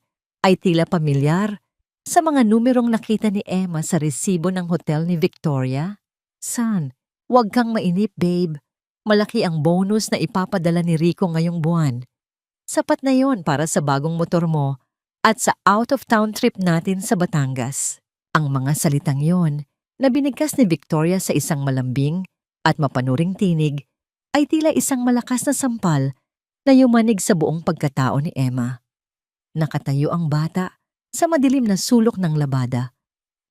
ay tila pamilyar sa mga numerong nakita ni Emma sa resibo ng hotel ni Victoria? Son, huwag kang mainip, babe. Malaki ang bonus na ipapadala ni Rico ngayong buwan. Sapat na yon para sa bagong motor mo at sa out-of-town trip natin sa Batangas. Ang mga salitang yon na binigkas ni Victoria sa isang malambing at mapanuring tinig ay tila isang malakas na sampal na yumanig sa buong pagkatao ni Emma. Nakatayo ang bata sa madilim na sulok ng labada.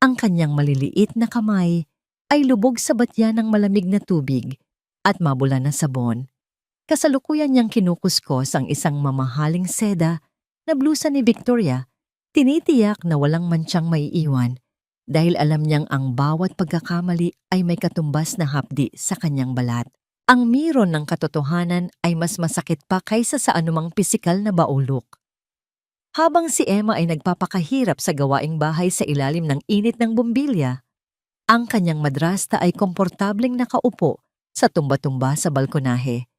Ang kanyang maliliit na kamay ay lubog sa batya ng malamig na tubig at mabula na sabon. Kasalukuyan niyang kinukuskos ang isang mamahaling seda na blusa ni Victoria. Tinitiyak na walang mantsang maiiwan dahil alam niyang ang bawat pagkakamali ay may katumbas na hapdi sa kanyang balat. Ang miron ng katotohanan ay mas masakit pa kaysa sa anumang pisikal na baulok. Habang si Emma ay nagpapakahirap sa gawaing bahay sa ilalim ng init ng bumbilya, ang kanyang madrasta ay komportableng nakaupo sa tumba-tumba sa balkonahe.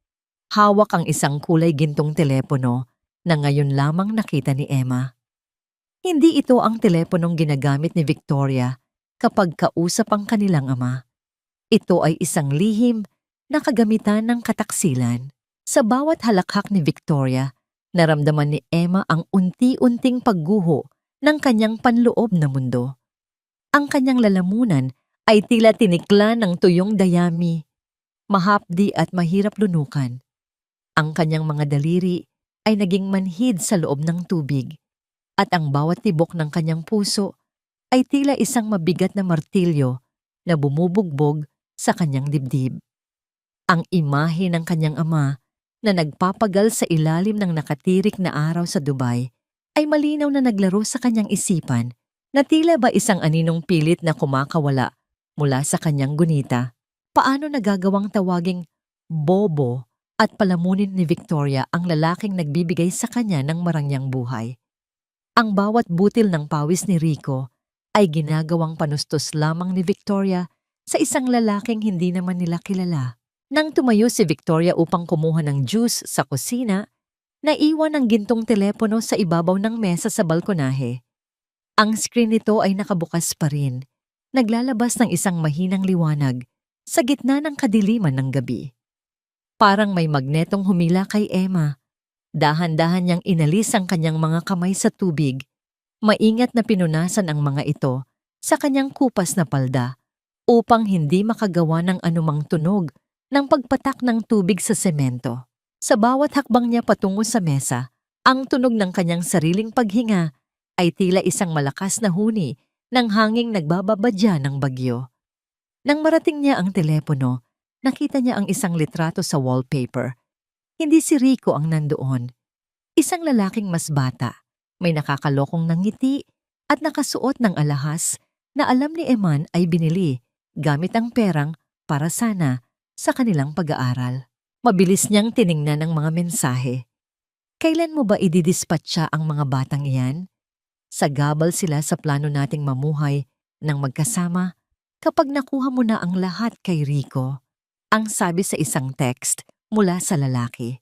Hawak ang isang kulay gintong telepono na ngayon lamang nakita ni Emma. Hindi ito ang teleponong ginagamit ni Victoria kapag kausap ang kanilang ama. Ito ay isang lihim na kagamitan ng kataksilan. Sa bawat halakhak ni Victoria, naramdaman ni Emma ang unti-unting pagguho ng kanyang panloob na mundo. Ang kanyang lalamunan ay tila tinikla ng tuyong dayami, mahapdi at mahirap lunukan. Ang kanyang mga daliri ay naging manhid sa loob ng tubig at ang bawat tibok ng kanyang puso ay tila isang mabigat na martilyo na bumubugbog sa kanyang dibdib. Ang imahe ng kanyang ama na nagpapagal sa ilalim ng nakatirik na araw sa Dubai ay malinaw na naglaro sa kanyang isipan na tila ba isang aninong pilit na kumakawala mula sa kanyang gunita. Paano nagagawang tawaging bobo at palamunin ni Victoria ang lalaking nagbibigay sa kanya ng marangyang buhay? Ang bawat butil ng pawis ni Rico ay ginagawang panustos lamang ni Victoria sa isang lalaking hindi naman nila kilala. Nang tumayo si Victoria upang kumuha ng juice sa kusina, naiwan ang gintong telepono sa ibabaw ng mesa sa balkonahe. Ang screen nito ay nakabukas pa rin, naglalabas ng isang mahinang liwanag sa gitna ng kadiliman ng gabi. Parang may magnetong humila kay Emma. Dahan-dahan niyang inalis ang kanyang mga kamay sa tubig. Maingat na pinunasan ang mga ito sa kanyang kupas na palda upang hindi makagawa ng anumang tunog ng pagpatak ng tubig sa semento. Sa bawat hakbang niya patungo sa mesa, ang tunog ng kanyang sariling paghinga ay tila isang malakas na huni ng hanging nagbababadya ng bagyo. Nang marating niya ang telepono, nakita niya ang isang litrato sa wallpaper. Hindi si Rico ang nandoon. Isang lalaking mas bata, may nakakalokong ngiti at nakasuot ng alahas na alam ni Eman ay binili gamit ang perang para sana sa kanilang pag-aaral. Mabilis niyang tiningnan ang mga mensahe. Kailan mo ba ididispatcha ang mga batang iyan? Sagabal sila sa plano nating mamuhay ng magkasama kapag nakuha mo na ang lahat kay Rico, ang sabi sa isang text mula sa lalaki.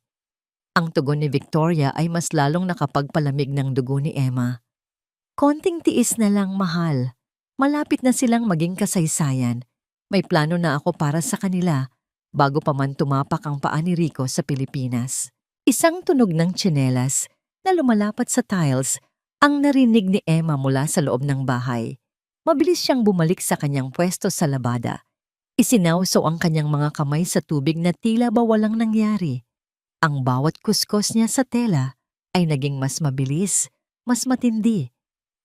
Ang tugon ni Victoria ay mas lalong nakapagpalamig ng dugo ni Emma. Konting tiis na lang, mahal. Malapit na silang maging kasaysayan. May plano na ako para sa kanila bago pa man tumapak ang paa ni Rico sa Pilipinas. Isang tunog ng tsinelas na lumalapat sa tiles ang narinig ni Emma mula sa loob ng bahay. Mabilis siyang bumalik sa kanyang pwesto sa labada. Isinauso ang kanyang mga kamay sa tubig na tila ba walang nangyari. Ang bawat kuskos niya sa tela ay naging mas mabilis, mas matindi,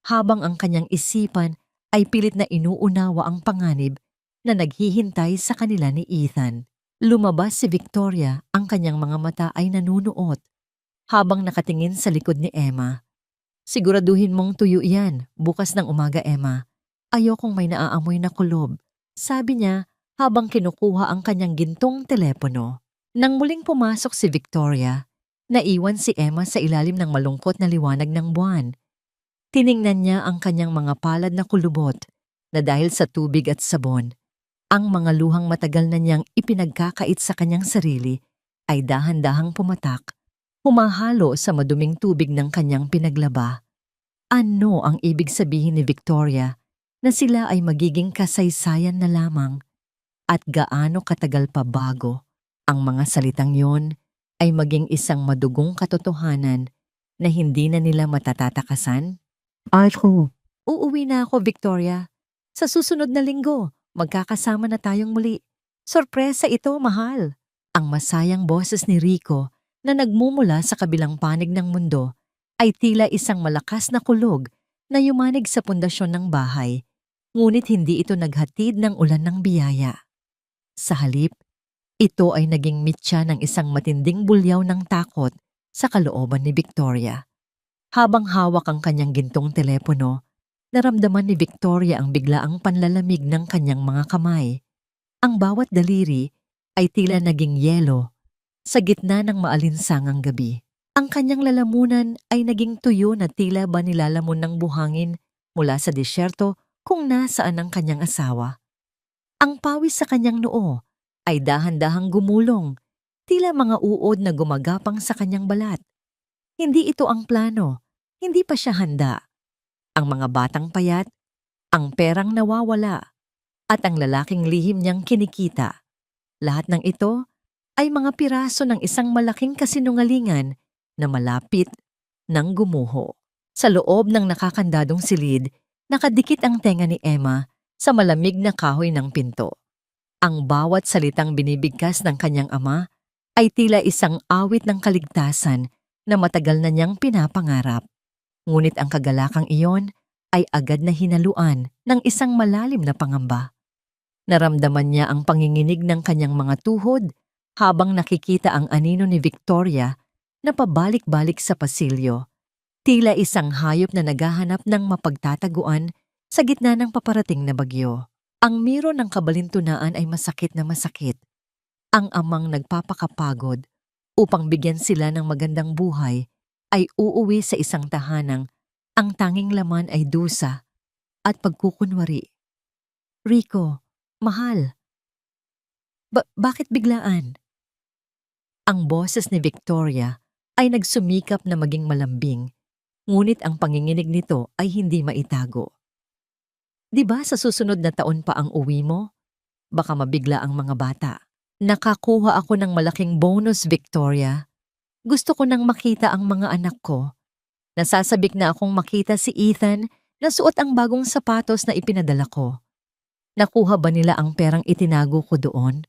habang ang kanyang isipan ay pilit na inuunawa ang panganib na naghihintay sa kanila ni Ethan. Lumabas si Victoria, ang kanyang mga mata ay nanunuot habang nakatingin sa likod ni Emma. Siguraduhin mong tuyo yan bukas ng umaga, Emma. Ayokong may naaamoy na kulob, sabi niya habang kinukuha ang kanyang gintong telepono. Nang muling pumasok si Victoria, naiwan si Emma sa ilalim ng malungkot na liwanag ng buwan. Tiningnan niya ang kanyang mga palad na kulubot na dahil sa tubig at sabon, ang mga luhang matagal na niyang ipinagkakait sa kanyang sarili ay dahan-dahang pumatak, humahalo sa maduming tubig ng kanyang pinaglaba. Ano ang ibig sabihin ni Victoria na sila ay magiging kasaysayan na lamang at gaano katagal pa bago ang mga salitang yon ay maging isang madugong katotohanan na hindi na nila matatatakasan? Uuwi na ako, Victoria. Sa susunod na linggo, magkakasama na tayong muli. Sorpresa ito, mahal. Ang masayang boses ni Rico na nagmumula sa kabilang panig ng mundo ay tila isang malakas na kulog na yumanig sa pundasyon ng bahay, ngunit hindi ito naghatid ng ulan ng biyaya. Sa halip, ito ay naging mitya ng isang matinding bulyaw ng takot sa kalooban ni Victoria. Habang hawak ang kanyang gintong telepono, naramdaman ni Victoria ang biglaang panlalamig ng kanyang mga kamay. Ang bawat daliri ay tila naging yelo sa gitna ng maalinsangang gabi. Ang kanyang lalamunan ay naging tuyo na tila ba nilalamon ng buhangin mula sa disyerto kung nasaan ang kanyang asawa. Ang pawis sa kanyang noo ay dahan-dahang gumulong, tila mga uod na gumagapang sa kanyang balat. Hindi ito ang plano, hindi pa siya handa. Ang mga batang payat, ang perang nawawala, at ang lalaking lihim niyang kinikita. Lahat ng ito ay mga piraso ng isang malaking kasinungalingan na malapit ng gumuho. Sa loob ng nakakandadong silid, nakadikit ang tenga ni Emma sa malamig na kahoy ng pinto. Ang bawat salitang binibigkas ng kanyang ama ay tila isang awit ng kaligtasan na matagal na niyang pinapangarap. Ngunit ang kagalakang iyon ay agad na hinaluan ng isang malalim na pangamba. Naramdaman niya ang panginginig ng kanyang mga tuhod habang nakikita ang anino ni Victoria na pabalik-balik sa pasilyo. Tila isang hayop na naghahanap ng mapagtataguan sa gitna ng paparating na bagyo. Ang miro ng kabalintunaan ay masakit na masakit. Ang amang nagpapakapagod upang bigyan sila ng magandang buhay ay uuwi sa isang tahanang ang tanging laman ay dusa at pagkukunwari. Rico, mahal. Bakit biglaan? Ang boses ni Victoria ay nagsumikap na maging malambing, ngunit ang panginginig nito ay hindi maitago. Di ba sa susunod na taon pa ang uwi mo? Baka mabigla ang mga bata. Nakakuha ako ng malaking bonus, Victoria. Gusto ko nang makita ang mga anak ko. Nasasabik na akong makita si Ethan na suot ang bagong sapatos na ipinadala ko. Nakuha ba nila ang perang itinago ko doon?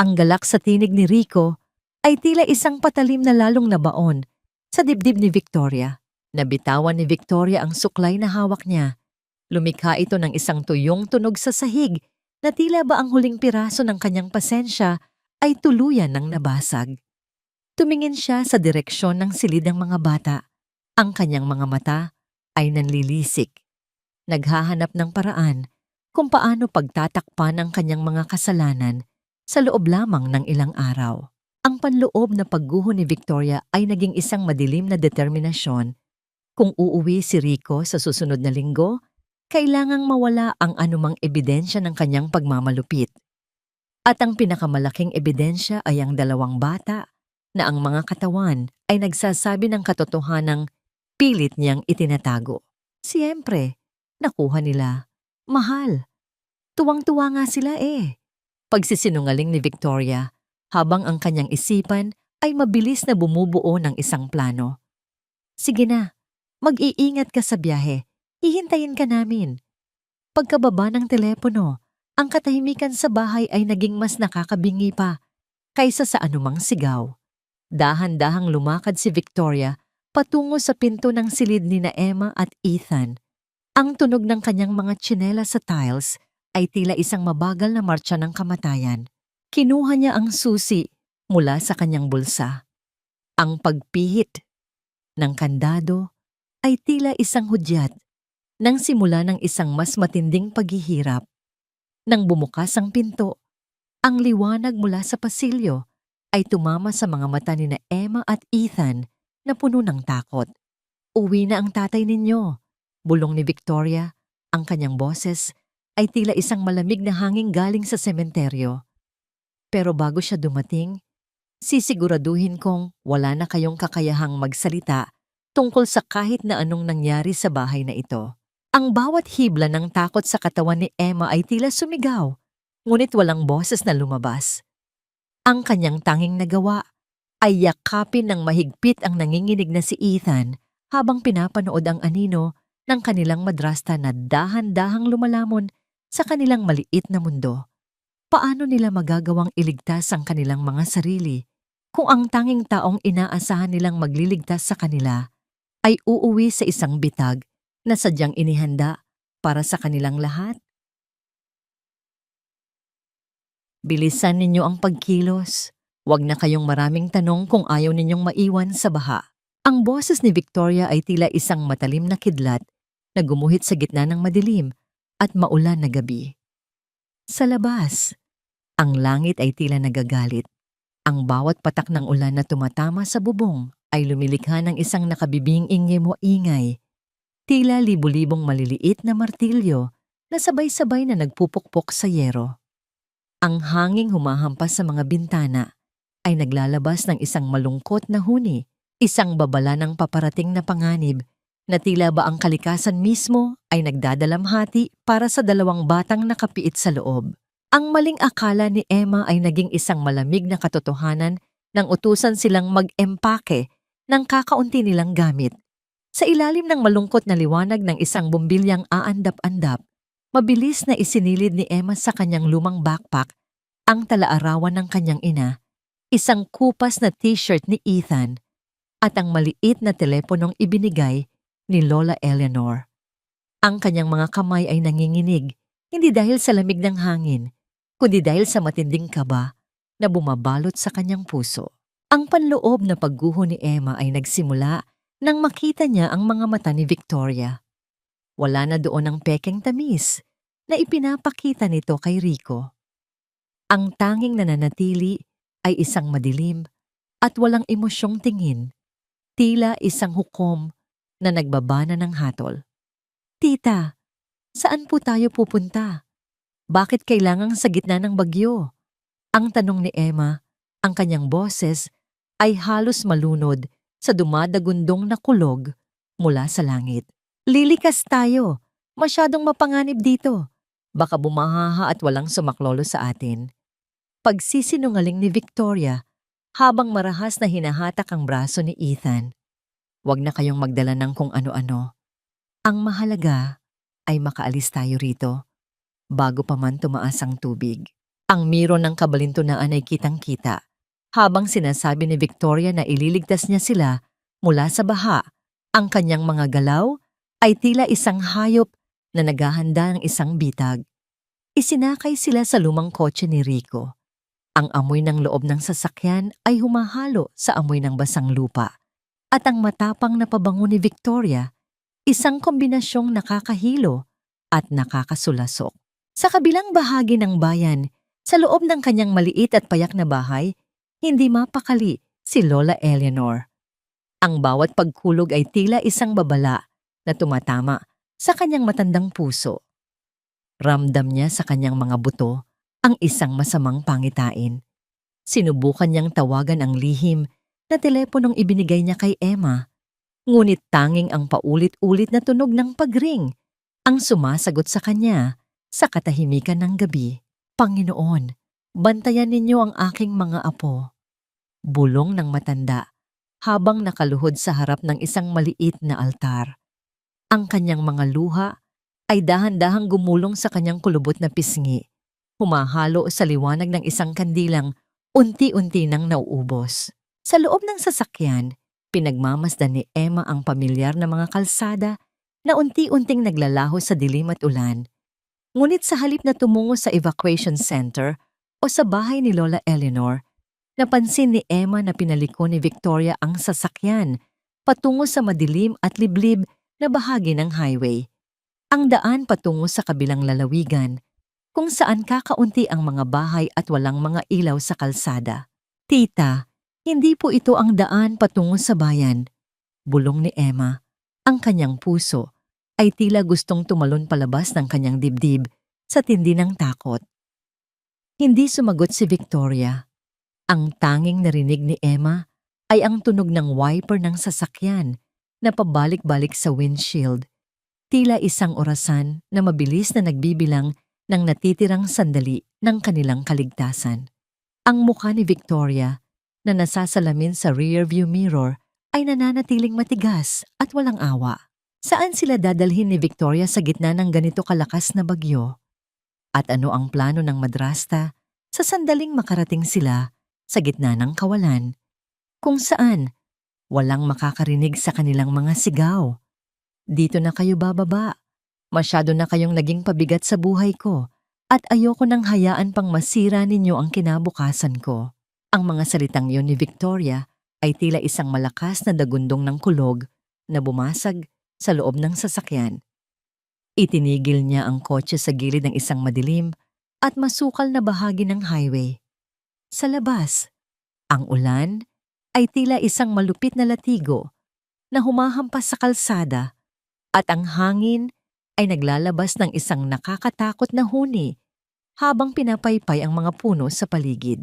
Ang galak sa tinig ni Rico ay tila isang patalim na lalong nabaon sa dibdib ni Victoria. Nabitawan ni Victoria ang suklay na hawak niya. Lumikha ito ng isang tuyong tunog sa sahig na tila ba ang huling piraso ng kanyang pasensya ay tuluyan ng nabasag. Tumingin siya sa direksyon ng silid ng mga bata. Ang kanyang mga mata ay nanlilisik. Naghahanap ng paraan kung paano pagtatakpan ang kanyang mga kasalanan sa loob lamang ng ilang araw. Ang panloob na pagguho ni Victoria ay naging isang madilim na determinasyon. Kung uuwi si Rico sa susunod na linggo, kailangang mawala ang anumang ebidensya ng kanyang pagmamalupit. At ang pinakamalaking ebidensya ay ang dalawang bata na ang mga katawan ay nagsasabi ng katotohanang pilit niyang itinatago. Siyempre, nakuha nila. Mahal. Tuwang-tuwa nga sila eh. Pagsisinungaling ni Victoria habang ang kanyang isipan ay mabilis na bumubuo ng isang plano. Sige na, mag-iingat ka sa biyahe. Hihintayin ka namin. Pagkababa ng telepono, ang katahimikan sa bahay ay naging mas nakakabingi pa kaysa sa anumang sigaw. Dahan-dahang lumakad si Victoria patungo sa pinto ng silid ni na Emma at Ethan. Ang tunog ng kanyang mga tsinelas sa tiles ay tila isang mabagal na martsa ng kamatayan. Kinuha niya ang susi mula sa kanyang bulsa. Ang pagpihit ng kandado ay tila isang hudyat nang simula ng isang mas matinding paghihirap. Nang bumukas ang pinto, ang liwanag mula sa pasilyo ay tumama sa mga mata ni na Emma at Ethan na puno ng takot. Uwi na ang tatay ninyo, bulong ni Victoria. Ang kanyang boses ay tila isang malamig na hangin galing sa sementeryo. Pero bago siya dumating, sisiguraduhin kong wala na kayong kakayahang magsalita tungkol sa kahit na anong nangyari sa bahay na ito. Ang bawat hibla ng takot sa katawan ni Emma ay tila sumigaw, ngunit walang boses na lumabas. Ang kanyang tanging nagawa ay yakapin ng mahigpit ang nanginginig na si Ethan habang pinapanood ang anino ng kanilang madrasta na dahan-dahang lumalamon sa kanilang maliit na mundo. Paano nila magagawang iligtas ang kanilang mga sarili kung ang tanging taong inaasahan nilang magliligtas sa kanila ay uuwi sa isang bitag na sadyang inihanda para sa kanilang lahat? Bilisan ninyo ang pagkilos. Huwag na kayong maraming tanong kung ayaw ninyong maiwan sa baha. Ang boses ni Victoria ay tila isang matalim na kidlat na gumuhit sa gitna ng madilim at maulan na gabi. Sa labas, ang langit ay tila nagagalit. Ang bawat patak ng ulan na tumatama sa bubong ay lumilikha ng isang nakabibing ingay. Tila libu-libong maliliit na martilyo na sabay-sabay na nagpupukpok sa yero. Ang hanging humahampas sa mga bintana ay naglalabas ng isang malungkot na huni, isang babala ng paparating na panganib na tila ba ang kalikasan mismo ay nagdadalamhati para sa dalawang batang nakapiit sa loob. Ang maling akala ni Emma ay naging isang malamig na katotohanan nang utusan silang mag-empake ng kakaunti nilang gamit. Sa ilalim ng malungkot na liwanag ng isang bumbilyang aandap-andap, mabilis na isinilid ni Emma sa kanyang lumang backpack ang talaarawan ng kanyang ina, isang kupas na t-shirt ni Ethan, at ang maliit na teleponong ibinigay ni Lola Eleanor. Ang kanyang mga kamay ay nanginginig, hindi dahil sa lamig ng hangin, kundi dahil sa matinding kaba na bumabalot sa kanyang puso. Ang panloob na pagguho ni Emma ay nagsimula nang makita niya ang mga mata ni Victoria. Wala na doon ang pekeng tamis na ipinapakita nito kay Rico. Ang tanging nananatili ay isang madilim at walang emosyong tingin, tila isang hukom na nagbabana ng hatol. Tita, Saan po tayo pupunta? Bakit kailangang sa gitna ng bagyo? Ang tanong ni Emma, ang kanyang boses ay halos malunod sa dumadagundong na kulog mula sa langit. Lilikas tayo. Masyadong mapanganib dito. Baka bumahaha at walang sumaklolo sa atin. Pagsisinungaling ni Victoria habang marahas na hinahatak ang braso ni Ethan. Huwag na kayong magdala ng kung ano-ano. Ang mahalaga ay makaalis tayo rito bago pa man tumaas ang tubig. Ang miro ng kabalintunaan ay kitang-kita habang sinasabi ni Victoria na ililigtas niya sila mula sa baha. Ang kanyang mga galaw ay tila isang hayop na naghahanda ng isang bitag. Isinakay sila sa lumang kotse ni Rico. Ang amoy ng loob ng sasakyan ay humahalo sa amoy ng basang lupa. At ang matapang na pabango ni Victoria, isang kombinasyong nakakahilo at nakakasulasok. Sa kabilang bahagi ng bayan, sa loob ng kanyang maliit at payak na bahay, hindi mapakali si Lola Eleanor. Ang bawat pagkulog ay tila isang babala na tumatama sa kanyang matandang puso. Ramdam niya sa kanyang mga buto ang isang masamang pangitain. Sinubukan niyang tawagan ang lihim na teleponong ibinigay niya kay Emma. Ngunit tanging ang paulit-ulit na tunog ng pagring ang sumasagot sa kanya sa katahimikan ng gabi. Panginoon, bantayan ninyo ang aking mga apo. Bulong ng matanda habang nakaluhod sa harap ng isang maliit na altar. Ang kanyang mga luha ay dahan-dahang gumulong sa kanyang kulubot na pisngi. Humahalo sa liwanag ng isang kandilang unti-unti nang nauubos. Sa loob ng sasakyan, pinagmamasdan ni Emma ang pamilyar na mga kalsada na unti-unting naglalaho sa dilim at ulan. Ngunit sa halip na tumungo sa evacuation center o sa bahay ni Lola Eleanor, napansin ni Emma na pinaliko ni Victoria ang sasakyan patungo sa madilim at liblib na bahagi ng highway. Ang daan patungo sa kabilang lalawigan, kung saan kakaunti ang mga bahay at walang mga ilaw sa kalsada. Tita, hindi po ito ang daan patungo sa bayan. Bulong ni Emma. Ang kanyang puso ay tila gustong tumalon palabas ng kanyang dibdib sa tindi ng takot. Hindi sumagot si Victoria. Ang tanging narinig ni Emma ay ang tunog ng wiper ng sasakyan na pabalik-balik sa windshield. Tila isang orasan na mabilis na nagbibilang ng natitirang sandali ng kanilang kaligtasan. Ang mukha ni Victoria na nasasalamin sa rearview mirror ay nananatiling matigas at walang awa. Saan sila dadalhin ni Victoria sa gitna ng ganito kalakas na bagyo? At ano ang plano ng madrasta sa sandaling makarating sila sa gitna ng kawalan, kung saan walang makakarinig sa kanilang mga sigaw? Dito na kayo bababa. Masyado na kayong naging pabigat sa buhay ko at ayoko nang hayaan pang masira ninyo ang kinabukasan ko. Ang mga salitang yon ni Victoria ay tila isang malakas na dagundong ng kulog na bumasag sa loob ng sasakyan. Itinigil niya ang kotse sa gilid ng isang madilim at masukal na bahagi ng highway. Sa labas, ang ulan ay tila isang malupit na latigo na humahampas sa kalsada at ang hangin ay naglalabas ng isang nakakatakot na huni habang pinapaypay ang mga puno sa paligid.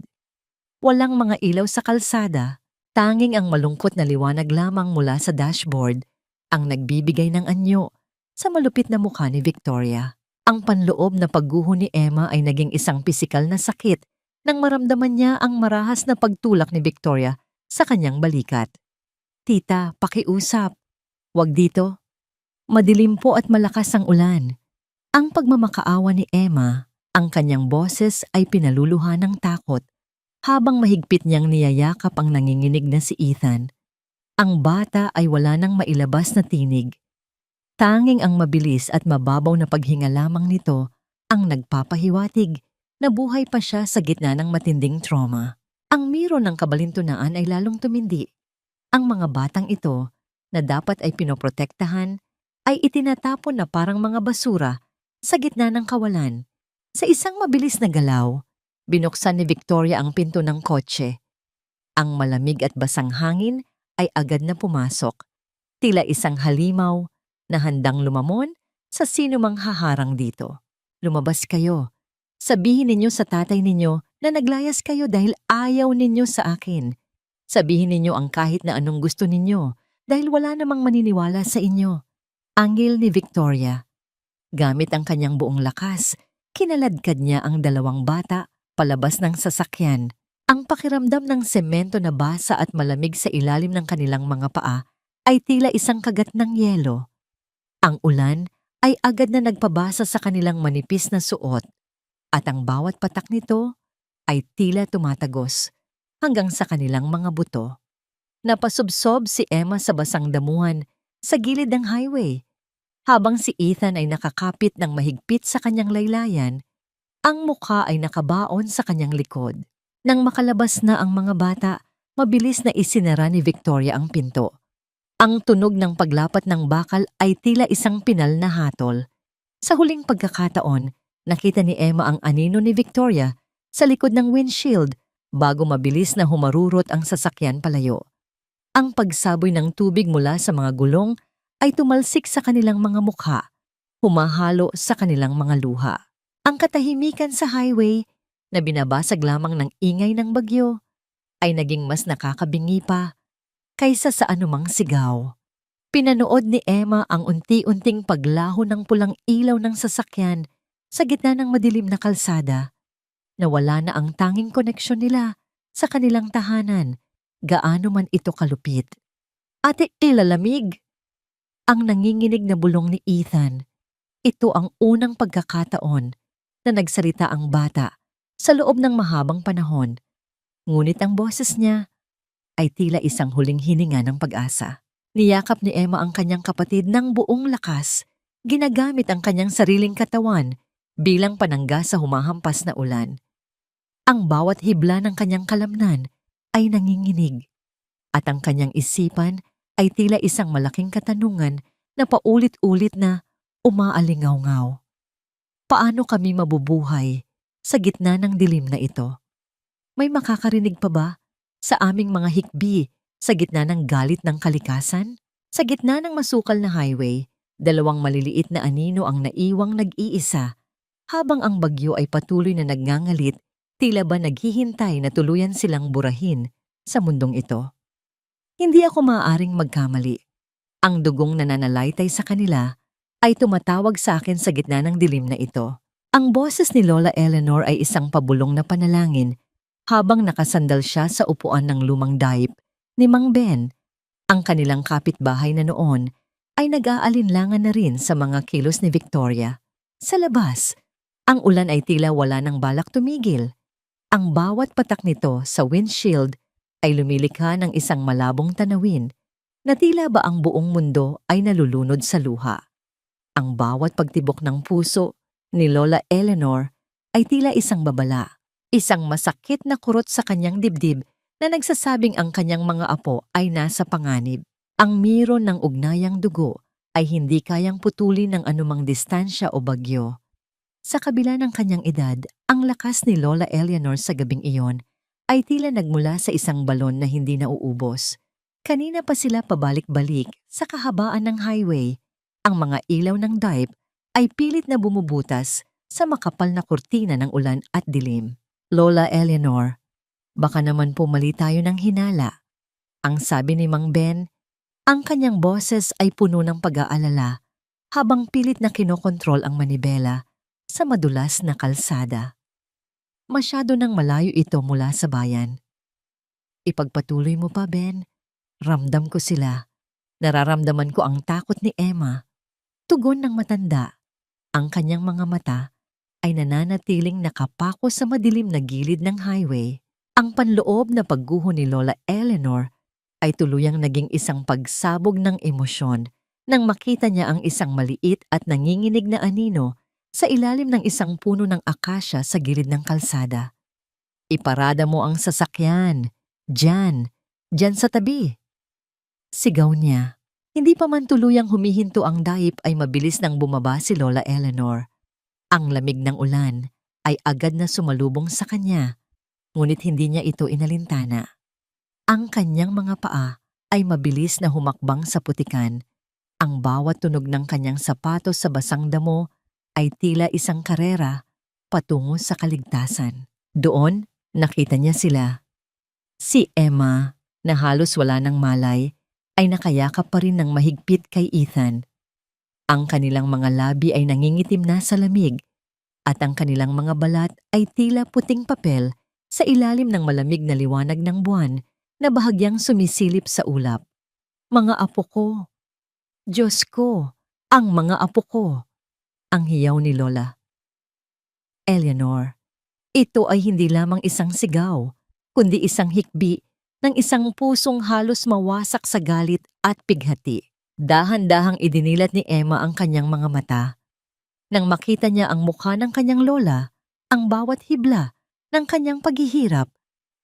Walang mga ilaw sa kalsada, tanging ang malungkot na liwanag lamang mula sa dashboard ang nagbibigay ng anyo sa malupit na mukha ni Victoria. Ang panloob na pagguho ni Emma ay naging isang pisikal na sakit nang maramdaman niya ang marahas na pagtulak ni Victoria sa kanyang balikat. Tita, pakiusap. Huwag dito. Madilim po at malakas ang ulan. Ang pagmamakaawa ni Emma, ang kanyang boses ay pinaluluha ng takot habang mahigpit niyang niyayakap ang nanginginig na si Ethan. Ang bata ay wala nang mailabas na tinig. Tanging ang mabilis at mababaw na paghinga lamang nito ang nagpapahiwatig na buhay pa siya sa gitna ng matinding trauma. Ang miro ng kabalintunaan ay lalong tumindi. Ang mga batang ito na dapat ay pinoprotektahan ay itinatapon na parang mga basura sa gitna ng kawalan. Sa isang mabilis na galaw, binuksan ni Victoria ang pinto ng kotse. Ang malamig at basang hangin ay agad na pumasok. Tila isang halimaw na handang lumamon sa sino mang haharang dito. Lumabas kayo. Sabihin ninyo sa tatay ninyo na naglayas kayo dahil ayaw ninyo sa akin. Sabihin ninyo ang kahit na anong gusto ninyo dahil wala namang maniniwala sa inyo. Anghel ni Victoria. Gamit ang kanyang buong lakas, kinaladkad niya ang dalawang bata palabas ng sasakyan. Ang pakiramdam ng semento na basa at malamig sa ilalim ng kanilang mga paa ay tila isang kagat ng yelo. Ang ulan ay agad na nagpabasa sa kanilang manipis na suot at ang bawat patak nito ay tila tumatagos hanggang sa kanilang mga buto. Napasubsob si Emma sa basang damuhan sa gilid ng highway. Habang si Ethan ay nakakapit ng mahigpit sa kanyang laylayan, ang mukha ay nakabaon sa kanyang likod. Nang makalabas na ang mga bata, mabilis na isinara ni Victoria ang pinto. Ang tunog ng paglapat ng bakal ay tila isang pinal na hatol. Sa huling pagkakataon, nakita ni Emma ang anino ni Victoria sa likod ng windshield bago mabilis na humarurot ang sasakyan palayo. Ang pagsaboy ng tubig mula sa mga gulong ay tumalsik sa kanilang mga mukha, humahalo sa kanilang mga luha. Ang katahimikan sa highway na binabasag lamang ng ingay ng bagyo ay naging mas nakakabingi pa kaysa sa anumang sigaw. Pinanood ni Emma ang unti-unting paglaho ng pulang ilaw ng sasakyan sa gitna ng madilim na kalsada. Nawala na ang tanging koneksyon nila sa kanilang tahanan, gaano man ito kalupit. Ate, ilalamig! Ang nanginginig na bulong ni Ethan. Ito ang unang pagkakataon na nagsalita ang bata sa loob ng mahabang panahon. Ngunit ang boses niya ay tila isang huling hininga ng pag-asa. Niyakap ni Emma ang kanyang kapatid ng buong lakas, ginagamit ang kanyang sariling katawan bilang panangga sa humahampas na ulan. Ang bawat hibla ng kanyang kalamnan ay nanginginig at ang kanyang isipan ay tila isang malaking katanungan na paulit-ulit na umaalingaw-ngaw. Paano kami mabubuhay sa gitna ng dilim na ito? May makakarinig pa ba sa aming mga hikbi sa gitna ng galit ng kalikasan? Sa gitna ng masukal na highway, dalawang maliliit na anino ang naiwang nag-iisa habang ang bagyo ay patuloy na nagngangalit, tila ba naghihintay na tuluyan silang burahin sa mundong ito. Hindi ako maaaring magkamali. Ang dugong nananalaytay sa kanila ay tumatawag sa akin sa gitna ng dilim na ito. Ang boses ni Lola Eleanor ay isang pabulong na panalangin habang nakasandal siya sa upuan ng lumang daip ni Mang Ben. Ang kanilang kapitbahay na noon ay nag-aalinlangan na rin sa mga kilos ni Victoria. Sa labas, ang ulan ay tila wala ng balak tumigil. Ang bawat patak nito sa windshield ay lumilikha ng isang malabong tanawin na tila ba ang buong mundo ay nalulunod sa luha. Ang bawat pagtibok ng puso ni Lola Eleanor ay tila isang babala, isang masakit na kurot sa kanyang dibdib na nagsasabing ang kanyang mga apo ay nasa panganib. Ang miro ng ugnayang dugo ay hindi kayang putulin ng anumang distansya o bagyo. Sa kabila ng kanyang edad, ang lakas ni Lola Eleanor sa gabing iyon ay tila nagmula sa isang balon na hindi nauubos. Kanina pa sila pabalik-balik sa kahabaan ng highway. Ang mga ilaw ng dive ay pilit na bumubutas sa makapal na kurtina ng ulan at dilim. Lola Eleanor, baka naman po mali tayo ng hinala. Ang sabi ni Mang Ben, ang kanyang boses ay puno ng pag-aalala habang pilit na kinokontrol ang manibela sa madulas na kalsada. Masyado nang malayo ito mula sa bayan. Ipagpatuloy mo pa, Ben. Ramdam ko sila. Nararamdaman ko ang takot ni Emma. Tugon ng matanda. Ang kanyang mga mata ay nananatiling nakapako sa madilim na gilid ng highway. Ang panloob na pagguho ni Lola Eleanor ay tuluyang naging isang pagsabog ng emosyon nang makita niya ang isang maliit at nanginginig na anino sa ilalim ng isang puno ng akasya sa gilid ng kalsada. Iparada mo ang sasakyan. Diyan sa tabi. Sigaw niya. Hindi pa man tuluyang humihinto ang daip ay mabilis nang bumaba si Lola Eleanor. Ang lamig ng ulan ay agad na sumalubong sa kanya, ngunit hindi niya ito inalintana. Ang kanyang mga paa ay mabilis na humakbang sa putikan Ang bawat tunog ng kanyang sapatos sa basang damo ay tila isang karera patungo sa kaligtasan. Doon, nakita niya sila. Si Emma, na halos wala ng malay, ay nakayakap pa rin ng mahigpit kay Ethan. Ang kanilang mga labi ay nangingitim na sa lamig at ang kanilang mga balat ay tila puting papel sa ilalim ng malamig na liwanag ng buwan na bahagyang sumisilip sa ulap. Mga apo ko! Diyos ko! Ang mga apo ko! Ang hiyaw ni Lola. Eleanor, ito ay hindi lamang isang sigaw, kundi isang hikbi ng isang pusong halos mawasak sa galit at pighati. Dahan-dahang idinilat ni Emma ang kanyang mga mata. Nang makita niya ang mukha ng kanyang lola, ang bawat hibla ng kanyang paghihirap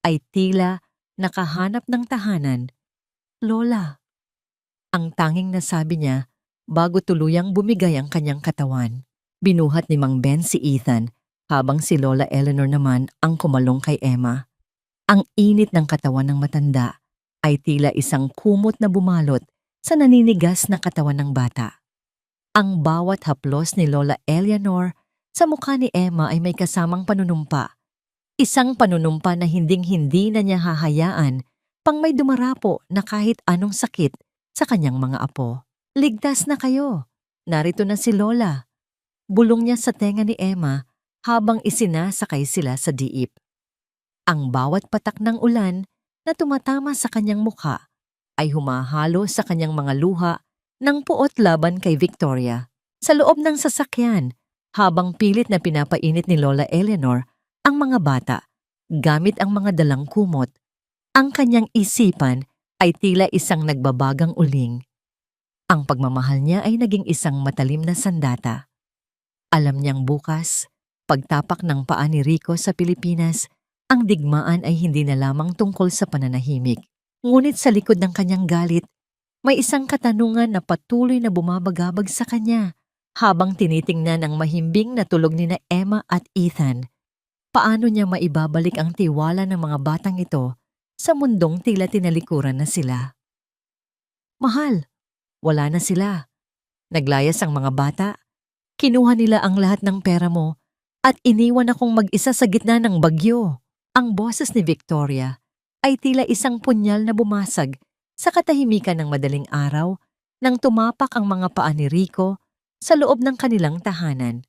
ay tila nakahanap ng tahanan. Lola, ang tanging nasabi niya bago tuluyang bumigay ang kanyang katawan. Binuhat ni Mang Ben si Ethan habang si Lola Eleanor naman ang kumalong kay Emma. Ang init ng katawan ng matanda ay tila isang kumot na bumalot sa naninigas na katawan ng bata. Ang bawat haplos ni Lola Eleanor sa mukha ni Emma ay may kasamang panunumpa. Isang panunumpa na hinding-hindi na niya hahayaan pang may dumarapo na kahit anong sakit sa kanyang mga apo. Ligtas na kayo. Narito na si Lola. Bulong niya sa tenga ni Emma habang isinasakay sila sa diip. Ang bawat patak ng ulan na tumatama sa kanyang mukha ay humahalo sa kanyang mga luha ng puot laban kay Victoria. Sa loob ng sasakyan, habang pilit na pinapainit ni Lola Eleanor ang mga bata gamit ang mga dalang kumot, ang kanyang isipan ay tila isang nagbabagang uling. Ang pagmamahal niya ay naging isang matalim na sandata. Alam niyang bukas, pagtapak ng paa ni Rico sa Pilipinas, ang digmaan ay hindi na lamang tungkol sa pananahimik. Ngunit sa likod ng kanyang galit, may isang katanungan na patuloy na bumabagabag sa kanya habang tinitingnan ang mahimbing na tulog ni na Emma at Ethan. Paano niya maibabalik ang tiwala ng mga batang ito sa mundong tila tinalikuran na sila? Mahal, wala na sila. Naglayas ang mga bata. Kinuha nila ang lahat ng pera mo at iniwan akong mag-isa sa gitna ng bagyo. Ang boses ni Victoria ay tila isang punyal na bumasag sa katahimikan ng madaling araw nang tumapak ang mga paa ni Rico sa loob ng kanilang tahanan.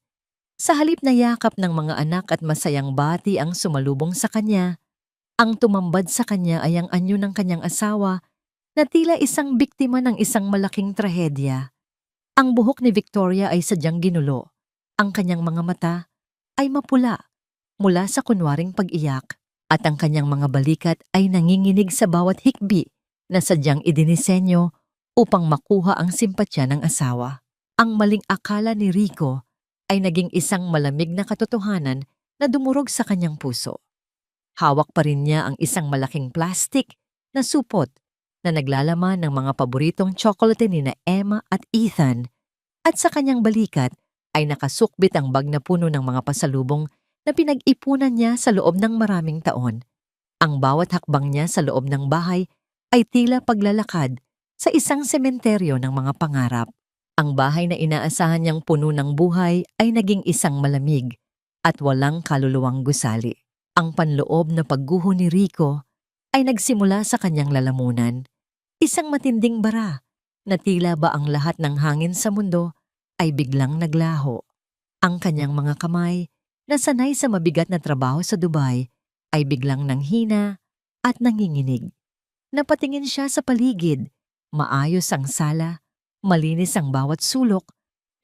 Sa halip na yakap ng mga anak at masayang bati ang sumalubong sa kanya, ang tumambad sa kanya ay ang anyo ng kanyang asawa na tila isang biktima ng isang malaking trahedya. Ang buhok ni Victoria ay sadyang ginulo. Ang kanyang mga mata ay mapula mula sa kunwaring pag-iyak at ang kanyang mga balikat ay nanginginig sa bawat hikbi na sadyang idinisenyo upang makuha ang simpatya ng asawa. Ang maling akala ni Rico ay naging isang malamig na katotohanan na dumurog sa kanyang puso. Hawak pa rin niya ang isang malaking plastic na supot na naglalaman ng mga paboritong tsokolate ni na Emma at Ethan, at sa kanyang balikat ay nakasukbit ang bag na puno ng mga pasalubong na pinag-ipunan niya sa loob ng maraming taon. Ang bawat hakbang niya sa loob ng bahay ay tila paglalakad sa isang sementeryo ng mga pangarap. Ang bahay na inaasahan niyang puno ng buhay ay naging isang malamig at walang kaluluwang gusali. Ang panloob na pagguho ni Rico ay nagsimula sa kanyang lalamunan. Isang matinding bara na tila ba ang lahat ng hangin sa mundo ay biglang naglaho. Ang kanyang mga kamay na sanay sa mabigat na trabaho sa Dubai ay biglang nanghina at nanginginig. Napatingin siya sa paligid, maayos ang sala, malinis ang bawat sulok,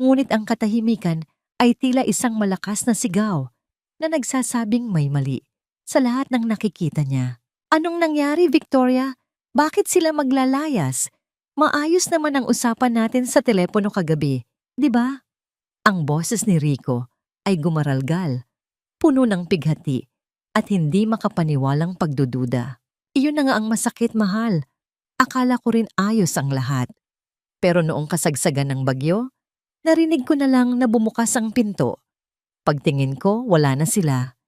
ngunit ang katahimikan ay tila isang malakas na sigaw na nagsasabing may mali sa lahat ng nakikita niya. Anong nangyari, Victoria? Bakit sila maglalayas? Maayos naman ang usapan natin sa telepono kagabi, di ba? Ang boses ni Rico ay gumaralgal, puno ng pighati at hindi makapaniwalang pagdududa. Iyon na nga ang masakit, mahal. Akala ko rin ayos ang lahat. Pero noong kasagsagan ng bagyo, narinig ko na lang na bumukas ang pinto. Pagtingin ko, wala na sila.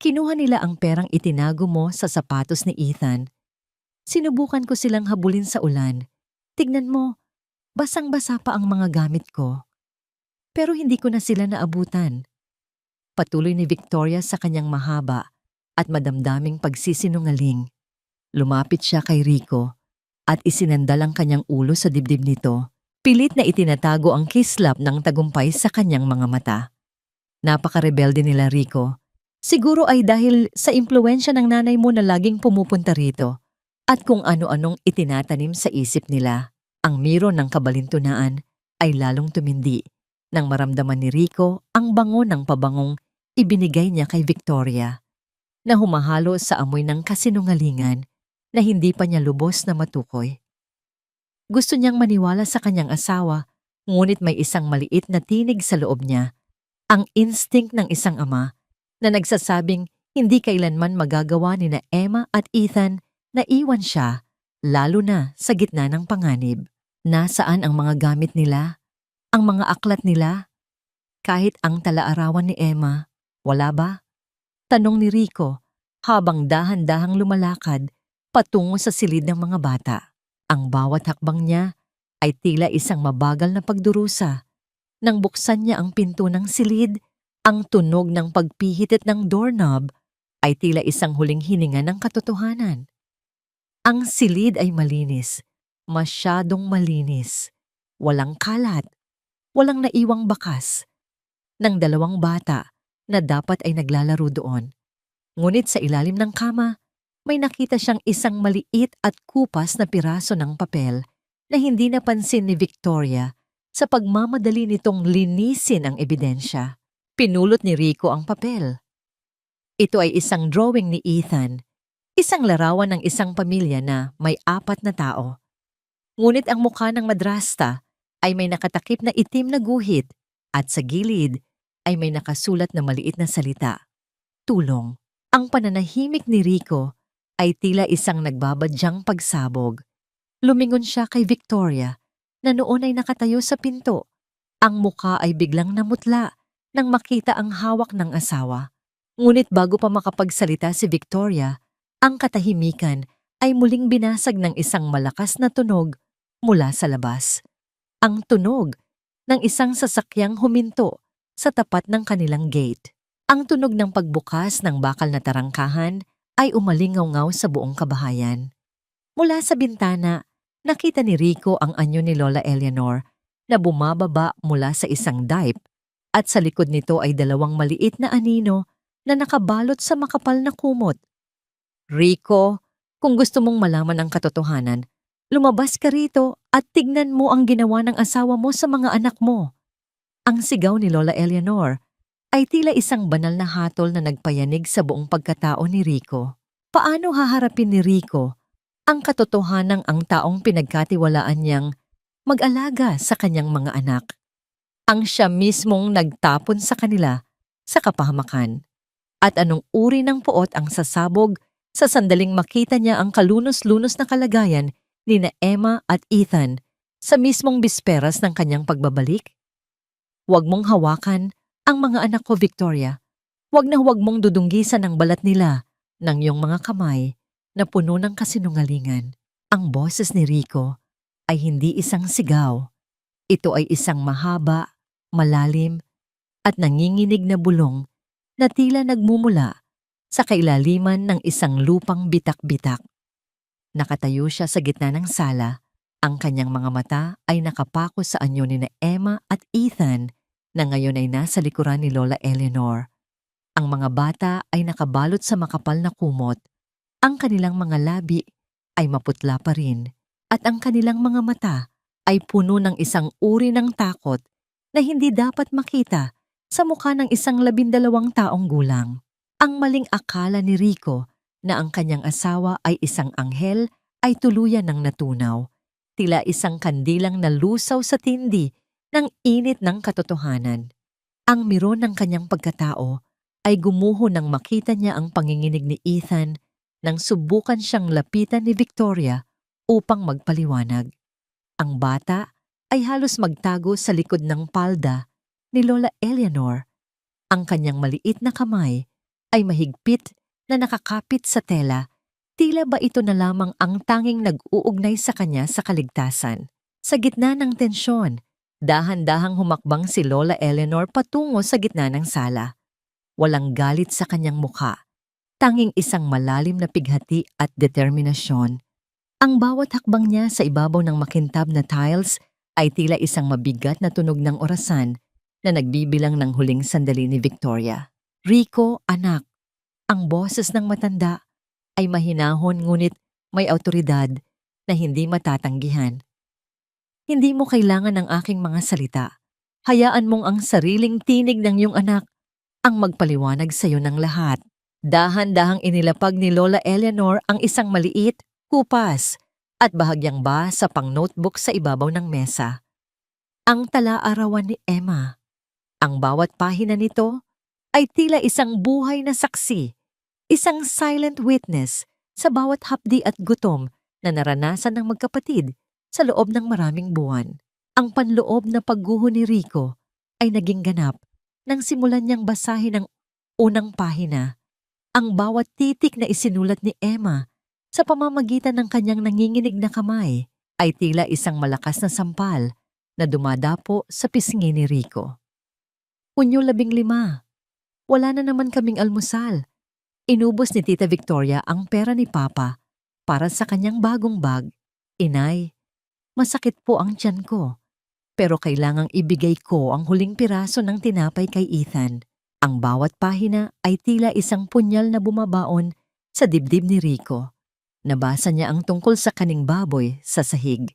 Kinuha nila ang perang itinago mo sa sapatos ni Ethan. Sinubukan ko silang habulin sa ulan. Tignan mo, Basang-basa pa ang mga gamit ko, pero hindi ko na sila naabutan. Patuloy ni Victoria sa kanyang mahaba at madamdaming pagsisinungaling. Lumapit siya kay Rico at isinandal ang kanyang ulo sa dibdib nito. Pilit na itinatago ang kislap ng tagumpay sa kanyang mga mata. Napaka-rebelde nila, Rico. Siguro ay dahil sa impluwensya ng nanay mo na laging pumupunta rito at kung ano-anong itinatanim sa isip nila. Ang miro ng kabalintunaan ay lalong tumindi nang maramdaman ni Rico ang bango ng pabangong ibinigay niya kay Victoria na humahalo sa amoy ng kasinungalingan na hindi pa niya lubos na matukoy. Gusto niyang maniwala sa kanyang asawa, ngunit may isang maliit na tinig sa loob niya, ang instinct ng isang ama na nagsasabing hindi kailanman magagawa ni na Emma at Ethan na iwan siya, lalo na sa gitna ng panganib. Nasaan ang mga gamit nila? Ang mga aklat nila? Kahit ang talaarawan ni Emma, wala ba? Tanong ni Rico habang dahan-dahang lumalakad patungo sa silid ng mga bata. Ang bawat hakbang niya ay tila isang mabagal na pagdurusa. Nang buksan niya ang pinto ng silid, ang tunog ng pagpihitit ng doorknob ay tila isang huling hininga ng katotohanan. Ang silid ay malinis, masyadong malinis. Walang kalat, walang naiwang bakas ng dalawang bata na dapat ay naglalaro doon. Ngunit sa ilalim ng kama, may nakita siyang isang maliit at kupas na piraso ng papel na hindi napansin ni Victoria sa pagmamadali nitong linisin ang ebidensya. Pinulot ni Rico ang papel. Ito ay isang drawing ni Ethan, isang larawan ng isang pamilya na may 4 na tao. Ngunit ang mukha ng madrasta ay may nakatakip na itim na guhit at sa gilid ay may nakasulat na maliit na salita. Tulong. Ang pananahimik ni Rico ay tila isang nagbabadyang pagsabog. Lumingon siya kay Victoria na noon ay nakatayo sa pinto. Ang mukha ay biglang namutla nang makita ang hawak ng asawa. Ngunit bago pa makapagsalita si Victoria, ang katahimikan ay muling binasag ng isang malakas na tunog mula sa labas. Ang tunog ng isang sasakyang huminto sa tapat ng kanilang gate. Ang tunog ng pagbukas ng bakal na tarangkahan ay umalingaw-ngaw sa buong kabahayan. Mula sa bintana, nakita ni Rico ang anyo ni Lola Eleanor na bumababa mula sa isang dive at sa likod nito ay 2 maliit na anino na nakabalot sa makapal na kumot. Rico, kung gusto mong malaman ang katotohanan, lumabas ka rito at tignan mo ang ginawa ng asawa mo sa mga anak mo. Ang sigaw ni Lola Eleanor ay tila isang banal na hatol na nagpayanig sa buong pagkatao ni Rico. Paano haharapin ni Rico ang katotohanang ang taong pinagkatiwalaan niyang mag-alaga sa kanyang mga anak? Ang siya mismong nagtapon sa kanila sa kapahamakan. At anong uri ng puot ang sasabog sa sandaling makita niya ang kalunos-lunos na kalagayan ni na Emma at Ethan sa mismong bisperas ng kanyang pagbabalik? Huwag mong hawakan ang mga anak ko, Victoria. Huwag mong dudunggisan ang balat nila ng iyong mga kamay na puno ng kasinungalingan. Ang boses ni Rico ay hindi isang sigaw. Ito ay isang mahaba, malalim, at nanginginig na bulong na tila nagmumula sa kailaliman ng isang lupang bitak-bitak. Nakatayo siya sa gitna ng sala. Ang kanyang mga mata ay nakapako sa anyo ni na Emma at Ethan na ngayon ay nasa likuran ni Lola Eleanor. Ang mga bata ay nakabalot sa makapal na kumot. Ang kanilang mga labi ay maputla pa rin at ang kanilang mga mata ay puno ng isang uri ng takot na hindi dapat makita sa mukha ng isang 12 taong gulang. Ang maling akala ni Rico na ang kanyang asawa ay isang anghel ay tuluyan ng natunaw. Tila isang kandilang nalusaw sa tindi ng init ng katotohanan. Ang miro ng kanyang pagkatao ay gumuho nang makita niya ang panginginig ni Ethan nang subukan siyang lapitan ni Victoria upang magpaliwanag. Ang bata ay halos magtago sa likod ng palda ni Lola Eleanor. Ang kanyang maliit na kamay ay mahigpit na nakakapit sa tela. Tila ba ito na lamang ang tanging nag-uugnay sa kanya sa kaligtasan. Sa gitna ng tensyon, dahan-dahang humakbang si Lola Eleanor patungo sa gitna ng sala. Walang galit sa kanyang mukha, tanging isang malalim na pighati at determinasyon. Ang bawat hakbang niya sa ibabaw ng makintab na tiles ay tila isang mabigat na tunog ng orasan na nagbibilang ng huling sandali ni Victoria. Rico, anak, ang boses ng matanda ay mahinahon ngunit may awtoridad na hindi matatanggihan. Hindi mo kailangan ng aking mga salita. Hayaan mong ang sariling tinig ng iyong anak ang magpaliwanag sa iyo ng lahat. Dahan-dahang inilapag ni Lola Eleanor ang isang maliit, kupas, at bahagyang sa pang-notebook sa ibabaw ng mesa. Ang tala-arawan ni Emma. Ang bawat pahina nito ay tila isang buhay na saksi, isang silent witness sa bawat hapdi at gutom na naranasan ng magkapatid sa loob ng maraming buwan. Ang panloob na pagguho ni Rico ay naging ganap nang simulan niyang basahin ang unang pahina. Ang bawat titik na isinulat ni Emma sa pamamagitan ng kanyang nanginginig na kamay ay tila isang malakas na sampal na dumadapo sa pisngi ni Rico. Unyo 15. Wala na naman kaming almusal. Inubos ni Tita Victoria ang pera ni Papa para sa kanyang bagong bag. Inay, masakit po ang tiyan ko, pero kailangang ibigay ko ang huling piraso ng tinapay kay Ethan. Ang bawat pahina ay tila isang punyal na bumabaon sa dibdib ni Rico. Nabasa niya ang tungkol sa kaning baboy sa sahig,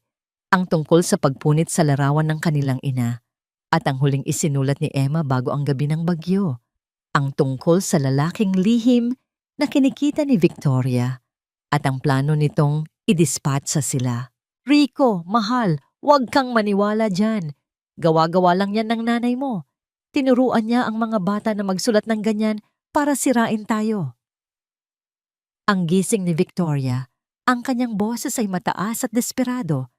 ang tungkol sa pagpunit sa larawan ng kanilang ina, at ang huling isinulat ni Emma bago ang gabi ng bagyo, ang tungkol sa lalaking lihim na kinikita ni Victoria, at ang plano nitong idispatsa sila. Rico, mahal, huwag kang maniwala dyan. Gawa-gawa lang yan ng nanay mo. Tinuruan niya ang mga bata na magsulat ng ganyan para sirain tayo. Ang gising ni Victoria, ang kanyang boses ay mataas at desperado,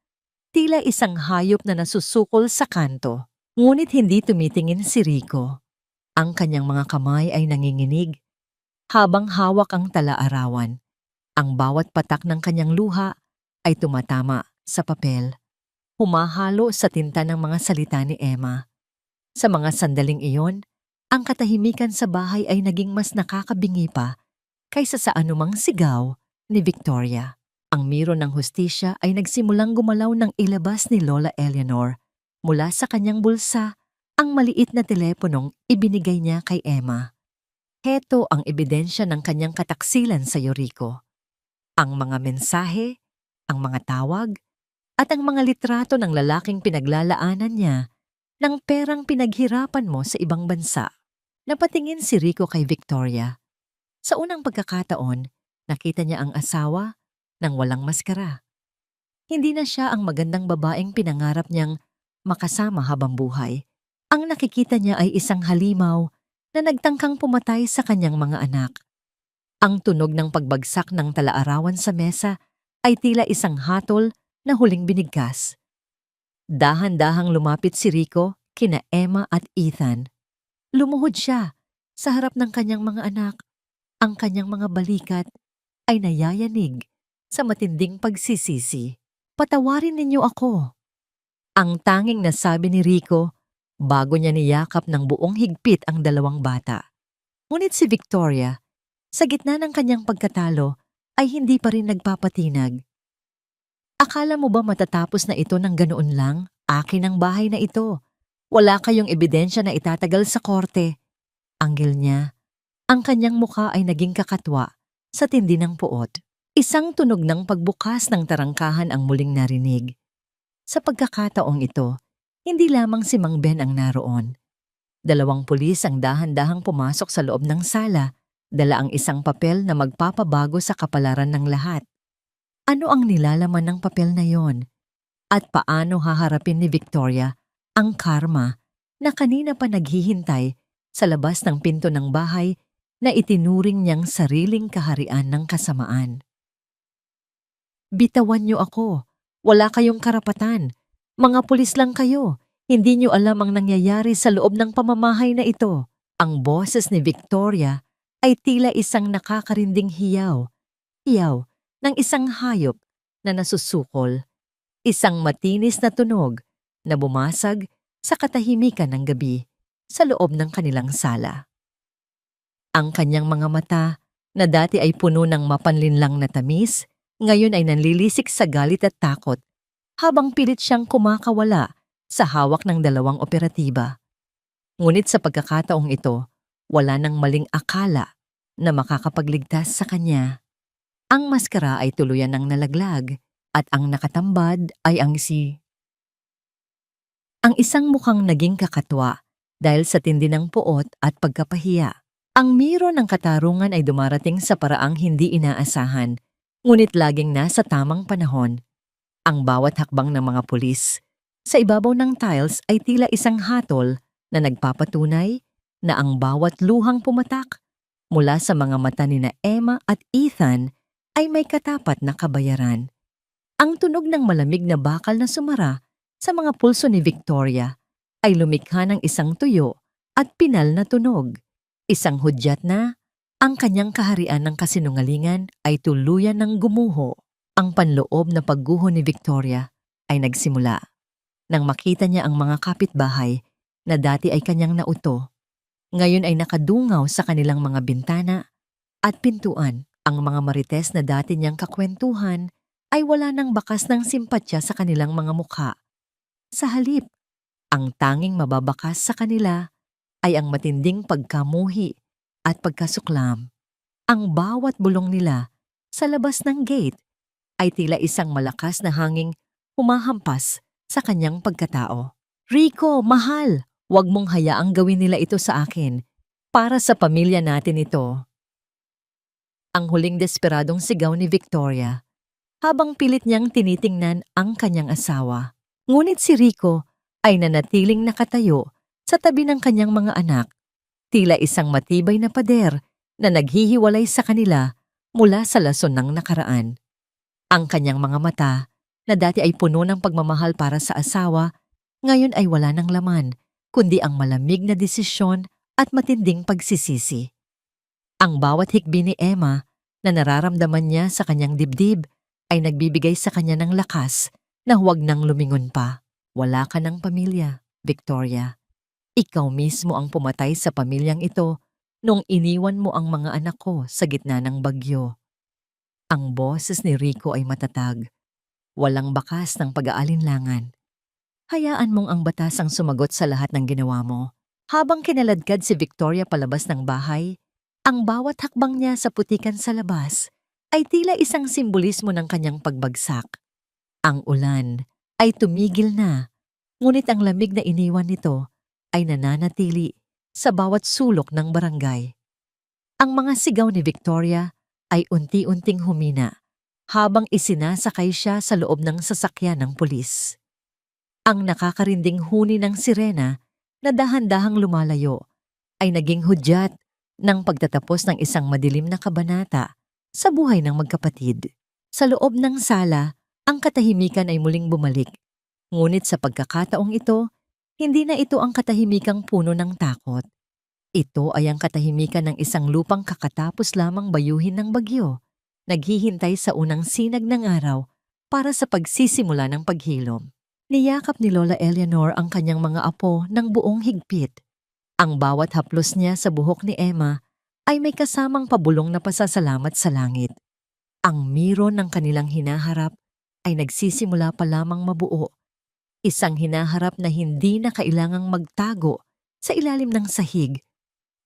tila isang hayop na nasusukol sa kanto. Ngunit hindi tumitingin si Rico. Ang kanyang mga kamay ay nanginginig, habang hawak ang tala-arawan. Ang bawat patak ng kanyang luha ay tumatama sa papel, humahalo sa tinta ng mga salita ni Emma. Sa mga sandaling iyon, ang katahimikan sa bahay ay naging mas nakakabingi pa kaysa sa anumang sigaw ni Victoria. Ang miro ng hustisya ay nagsimulang gumalaw ng ilabas ni Lola Eleanor mula sa kanyang bulsa ang maliit na teleponong ibinigay niya kay Emma. Heto ang ebidensya ng kanyang kataksilan sa Rico. Ang mga mensahe, ang mga tawag, at ang mga litrato ng lalaking pinaglalaanan niya ng perang pinaghirapan mo sa ibang bansa. Napatingin si Rico kay Victoria. Sa unang pagkakataon, nakita niya ang asawa nang walang maskara. Hindi na siya ang magandang babaeng pinangarap niyang makasama habang buhay. Ang nakikita niya ay isang halimaw na nagtangkang pumatay sa kanyang mga anak. Ang tunog ng pagbagsak ng tala-arawan sa mesa ay tila isang hatol na huling binigkas. Dahan-dahang lumapit si Rico kina Emma at Ethan. Lumuhod siya sa harap ng kanyang mga anak. Ang kanyang mga balikat ay nayayanig sa matinding pagsisisi. Patawarin ninyo ako. Ang tanging nasabi ni Rico bago niya niyakap ng buong higpit ang dalawang bata. Ngunit si Victoria, sa gitna ng kanyang pagkatalo, ay hindi pa rin nagpapatinag. Akala mo ba matatapos na ito ng ganoon lang? Akin ang bahay na ito. Wala kayong ebidensya na itatagal sa korte. Anggel niya. Ang kanyang mukha ay naging kakatwa sa tindi ng puot. Isang tunog ng pagbukas ng tarangkahan ang muling narinig. Sa pagkakataong ito, hindi lamang si Mang Ben ang naroon. 2 pulis ang dahan-dahang pumasok sa loob ng sala, dala ang isang papel na magpapabago sa kapalaran ng lahat. Ano ang nilalaman ng papel na yon? At paano haharapin ni Victoria ang karma na kanina pa naghihintay sa labas ng pinto ng bahay na itinuring niyang sariling kaharian ng kasamaan? Bitawan niyo ako. Wala kayong karapatan. Mga pulis lang kayo. Hindi niyo alam ang nangyayari sa loob ng pamamahay na ito. Ang boses ni Victoria ay tila isang nakakarinding hiyaw. Hiyaw ng isang hayop na nasusukol. Isang matinis na tunog na bumasag sa katahimikan ng gabi sa loob ng kanilang sala. Ang kanyang mga mata na dati ay puno ng mapanlinlang na tamis, ngayon ay nanlilisik sa galit at takot habang pilit siyang kumakawala sa hawak ng dalawang operatiba. Ngunit sa pagkakataong ito, wala nang maling akala na makakapagligtas sa kanya. Ang maskara ay tuluyan ng nalaglag at ang nakatambad ay ang isang mukhang naging kakatwa dahil sa tindi ng puot at pagkapahiya. Ang miro ng katarungan ay dumarating sa paraang hindi inaasahan, ngunit laging nasa tamang panahon. Ang bawat hakbang ng mga pulis sa ibabaw ng tiles ay tila isang hatol na nagpapatunay na ang bawat luhang pumatak mula sa mga mata ni Emma at Ethan ay may katapat na kabayaran. Ang tunog ng malamig na bakal na sumara sa mga pulso ni Victoria ay lumikha ng isang tuyo at pinal na tunog. Isang hudyat na ang kanyang kaharian ng kasinungalingan ay tuluyan ng gumuho. Ang panloob na pagguho ni Victoria ay nagsimula nang makita niya ang mga kapitbahay na dati ay kanyang nauto. Ngayon ay nakadungaw sa kanilang mga bintana at pintuan. Ang mga marites na dati niyang kakwentuhan ay wala nang bakas ng simpatya sa kanilang mga mukha. Sa halip, ang tanging mababakas sa kanila ay ang matinding pagkamuhi at pagkasuklam. Ang bawat bulong nila sa labas ng gate ay tila isang malakas na hanging humahampas sa kanyang pagkatao. Rico, mahal, huwag mong hayaang gawin nila ito sa akin. Para sa pamilya natin ito. Ang huling desperadong sigaw ni Victoria habang pilit niyang tinitingnan ang kanyang asawa. Ngunit si Rico ay nanatiling nakatayo sa tabi ng kanyang mga anak, tila isang matibay na pader na naghihiwalay sa kanila mula sa lason ng nakaraan. Ang kanyang mga mata, na dati ay puno ng pagmamahal para sa asawa, ngayon ay wala ng laman, kundi ang malamig na desisyon at matinding pagsisisi. Ang bawat hikbi ni Emma na nararamdaman niya sa kanyang dibdib ay nagbibigay sa kanya ng lakas na huwag nang lumingon pa. Wala ka ng pamilya, Victoria. Ikaw mismo ang pumatay sa pamilyang ito nung iniwan mo ang mga anak ko sa gitna ng bagyo. Ang boses ni Rico ay matatag. Walang bakas ng pag-aalinlangan. Hayaan mong ang batas ang sumagot sa lahat ng ginawa mo. Habang kinaladkad si Victoria palabas ng bahay, ang bawat hakbang niya sa putikan sa labas ay tila isang simbolismo ng kanyang pagbagsak. Ang ulan ay tumigil na, ngunit ang lamig na iniwan nito ay nananatili sa bawat sulok ng barangay. Ang mga sigaw ni Victoria ay unti-unting humina habang isinasakay siya sa loob ng sasakyan ng pulis. Ang nakakarinding huni ng sirena na dahan-dahang lumalayo ay naging hudyat ng pagtatapos ng isang madilim na kabanata sa buhay ng magkapatid. Sa loob ng sala, ang katahimikan ay muling bumalik. Ngunit sa pagkakataong ito, hindi na ito ang katahimikang puno ng takot. Ito ay ang katahimikan ng isang lupang kakatapos lamang bayuhin ng bagyo, naghihintay sa unang sinag ng araw para sa pagsisimula ng paghilom. Niyakap ni Lola Eleanor ang kanyang mga apo ng buong higpit. Ang bawat haplos niya sa buhok ni Emma ay may kasamang pabulong na pasasalamat sa langit. Ang miro ng kanilang hinaharap ay nagsisimula pa lamang mabuo. Isang hinaharap na hindi na kailangang magtago sa ilalim ng sahig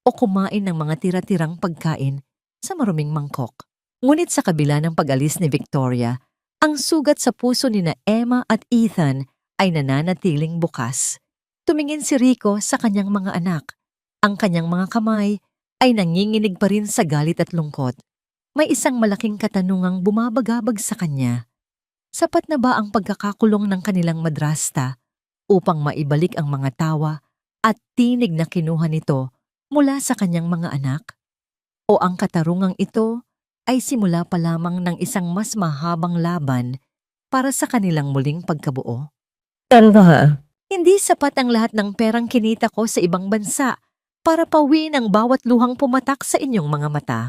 o kumain ng mga tira-tirang pagkain sa maruming mangkok. Ngunit sa kabila ng pag-alis ni Victoria, ang sugat sa puso ni Emma at Ethan ay nananatiling bukas. Tumingin si Rico sa kanyang mga anak. Ang kanyang mga kamay ay nanginginig pa rin sa galit at lungkot. May isang malaking katanungang bumabagabag sa kanya. Sapat na ba ang pagkakakulong ng kanilang madrasta upang maibalik ang mga tawa at tinig na kinuha nito mula sa kanyang mga anak? O ang katarungang ito ay simula pa lamang ng isang mas mahabang laban para sa kanilang muling pagkabuo? Hindi sapat ang lahat ng perang kinita ko sa ibang bansa para pawiin ang bawat luhang pumatak sa inyong mga mata.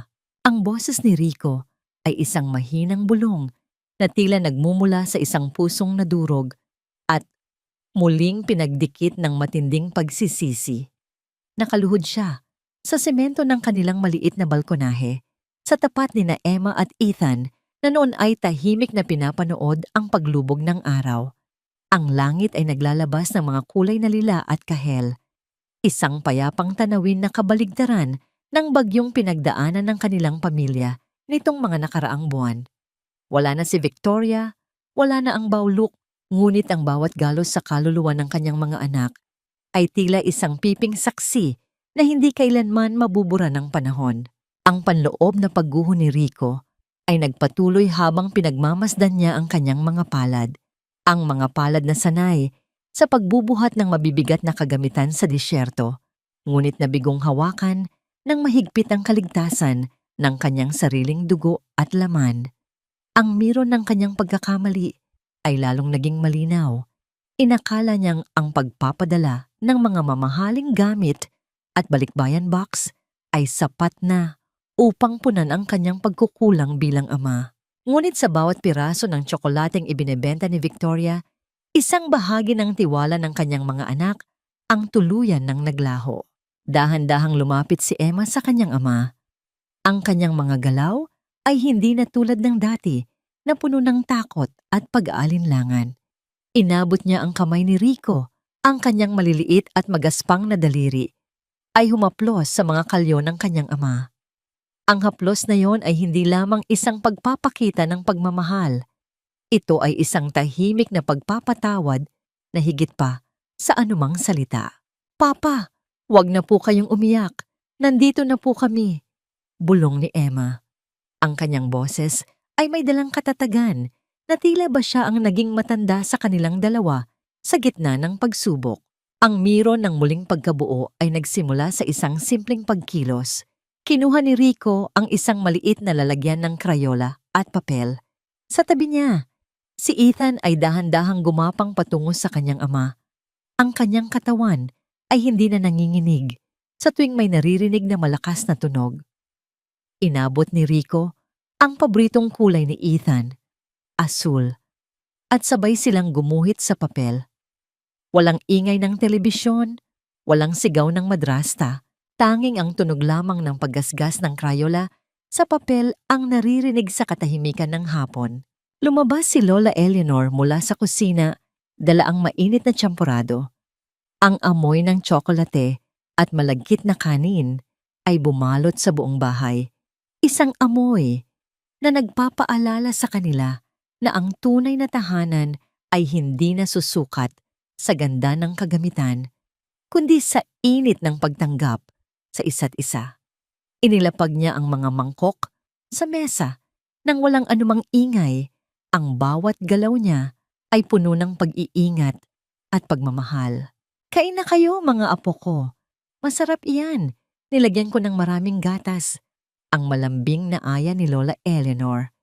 Ang boses ni Rico ay isang mahinang bulong na tila nagmumula sa isang pusong nadurog at muling pinagdikit ng matinding pagsisisi. Nakaluhod siya sa semento ng kanilang maliit na balkonahe sa tapat ni na Emma at Ethan na noon ay tahimik na pinapanood ang paglubog ng araw. Ang langit ay naglalabas ng mga kulay na lila at kahel. Isang payapang tanawin na kabaligtaran ng bagyong pinagdaanan ng kanilang pamilya nitong mga nakaraang buwan. Wala na si Victoria, wala na ang bawluk, ngunit ang bawat galos sa kaluluwa ng kanyang mga anak ay tila isang piping saksi na hindi kailanman mabubura ng panahon. Ang panloob na pagguho ni Rico ay nagpatuloy habang pinagmamasdan niya ang kanyang mga palad. Ang mga palad na sanay sa pagbubuhat ng mabibigat na kagamitan sa disyerto, ngunit nabigong hawakan ng mahigpit ang kaligtasan ng kanyang sariling dugo at laman. Ang miro ng kanyang pagkakamali ay lalong naging malinaw. Inakala niyang ang pagpapadala ng mga mamahaling gamit at balikbayan box ay sapat na upang punan ang kanyang pagkukulang bilang ama. Ngunit sa bawat piraso ng tsokolateng ibinebenta ni Victoria, isang bahagi ng tiwala ng kanyang mga anak ang tuluyan ng naglaho. Dahan-dahang lumapit si Emma sa kanyang ama. Ang kanyang mga galaw ay hindi na tulad ng dati na puno ng takot at pag-aalinlangan. Inabot niya ang kamay ni Rico, ang kanyang maliliit at magaspang na daliri ay humaplos sa mga kalyo ng kanyang ama. Ang haplos na yon ay hindi lamang isang pagpapakita ng pagmamahal. Ito ay isang tahimik na pagpapatawad na higit pa sa anumang salita. "Papa, wag na po kayong umiyak. Nandito na po kami," bulong ni Emma. Ang kanyang boses ay may dalang katatagan na tila ba siya ang naging matanda sa kanilang dalawa sa gitna ng pagsubok. Ang miro ng muling pagkabuo ay nagsimula sa isang simpleng pagkilos. Kinuha ni Rico ang isang maliit na lalagyan ng krayola at papel. Sa tabi niya, si Ethan ay dahan-dahang gumapang patungo sa kanyang ama. Ang kanyang katawan ay hindi na nanginginig sa tuwing may naririnig na malakas na tunog. Inabot ni Rico ang paboritong kulay ni Ethan, asul, at sabay silang gumuhit sa papel. Walang ingay ng telebisyon, walang sigaw ng madrasta. Tanging ang tunog lamang ng paggasgas ng krayola sa papel ang naririnig sa katahimikan ng hapon. Lumabas si Lola Eleanor mula sa kusina, dala ang mainit na tsampurado. Ang amoy ng tsokolate at malagkit na kanin ay bumalot sa buong bahay. Isang amoy na nagpapaalala sa kanila na ang tunay na tahanan ay hindi na susukat sa ganda ng kagamitan, kundi sa init ng pagtanggap sa isa't isa. Inilapag niya ang mga mangkok sa mesa nang walang anumang ingay. Ang bawat galaw niya ay puno ng pag-iingat at pagmamahal. "Kain na kayo, mga apo ko. Masarap iyan. Nilagyan ko ng maraming gatas." Ang malambing na aya ni Lola Eleanor.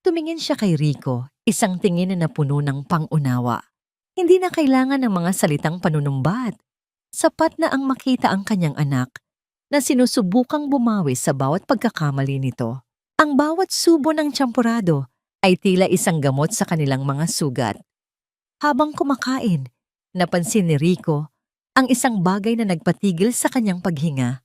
Tumingin siya kay Rico, isang tingin na napuno ng pangunawa. Hindi na kailangan ng mga salitang panunumbat. Sapat na ang makita ang kanyang anak na sinusubukang bumawi sa bawat pagkakamali nito. Ang bawat subo ng tsampurado ay tila isang gamot sa kanilang mga sugat. Habang kumakain, napansin ni Rico ang isang bagay na nagpatigil sa kanyang paghinga.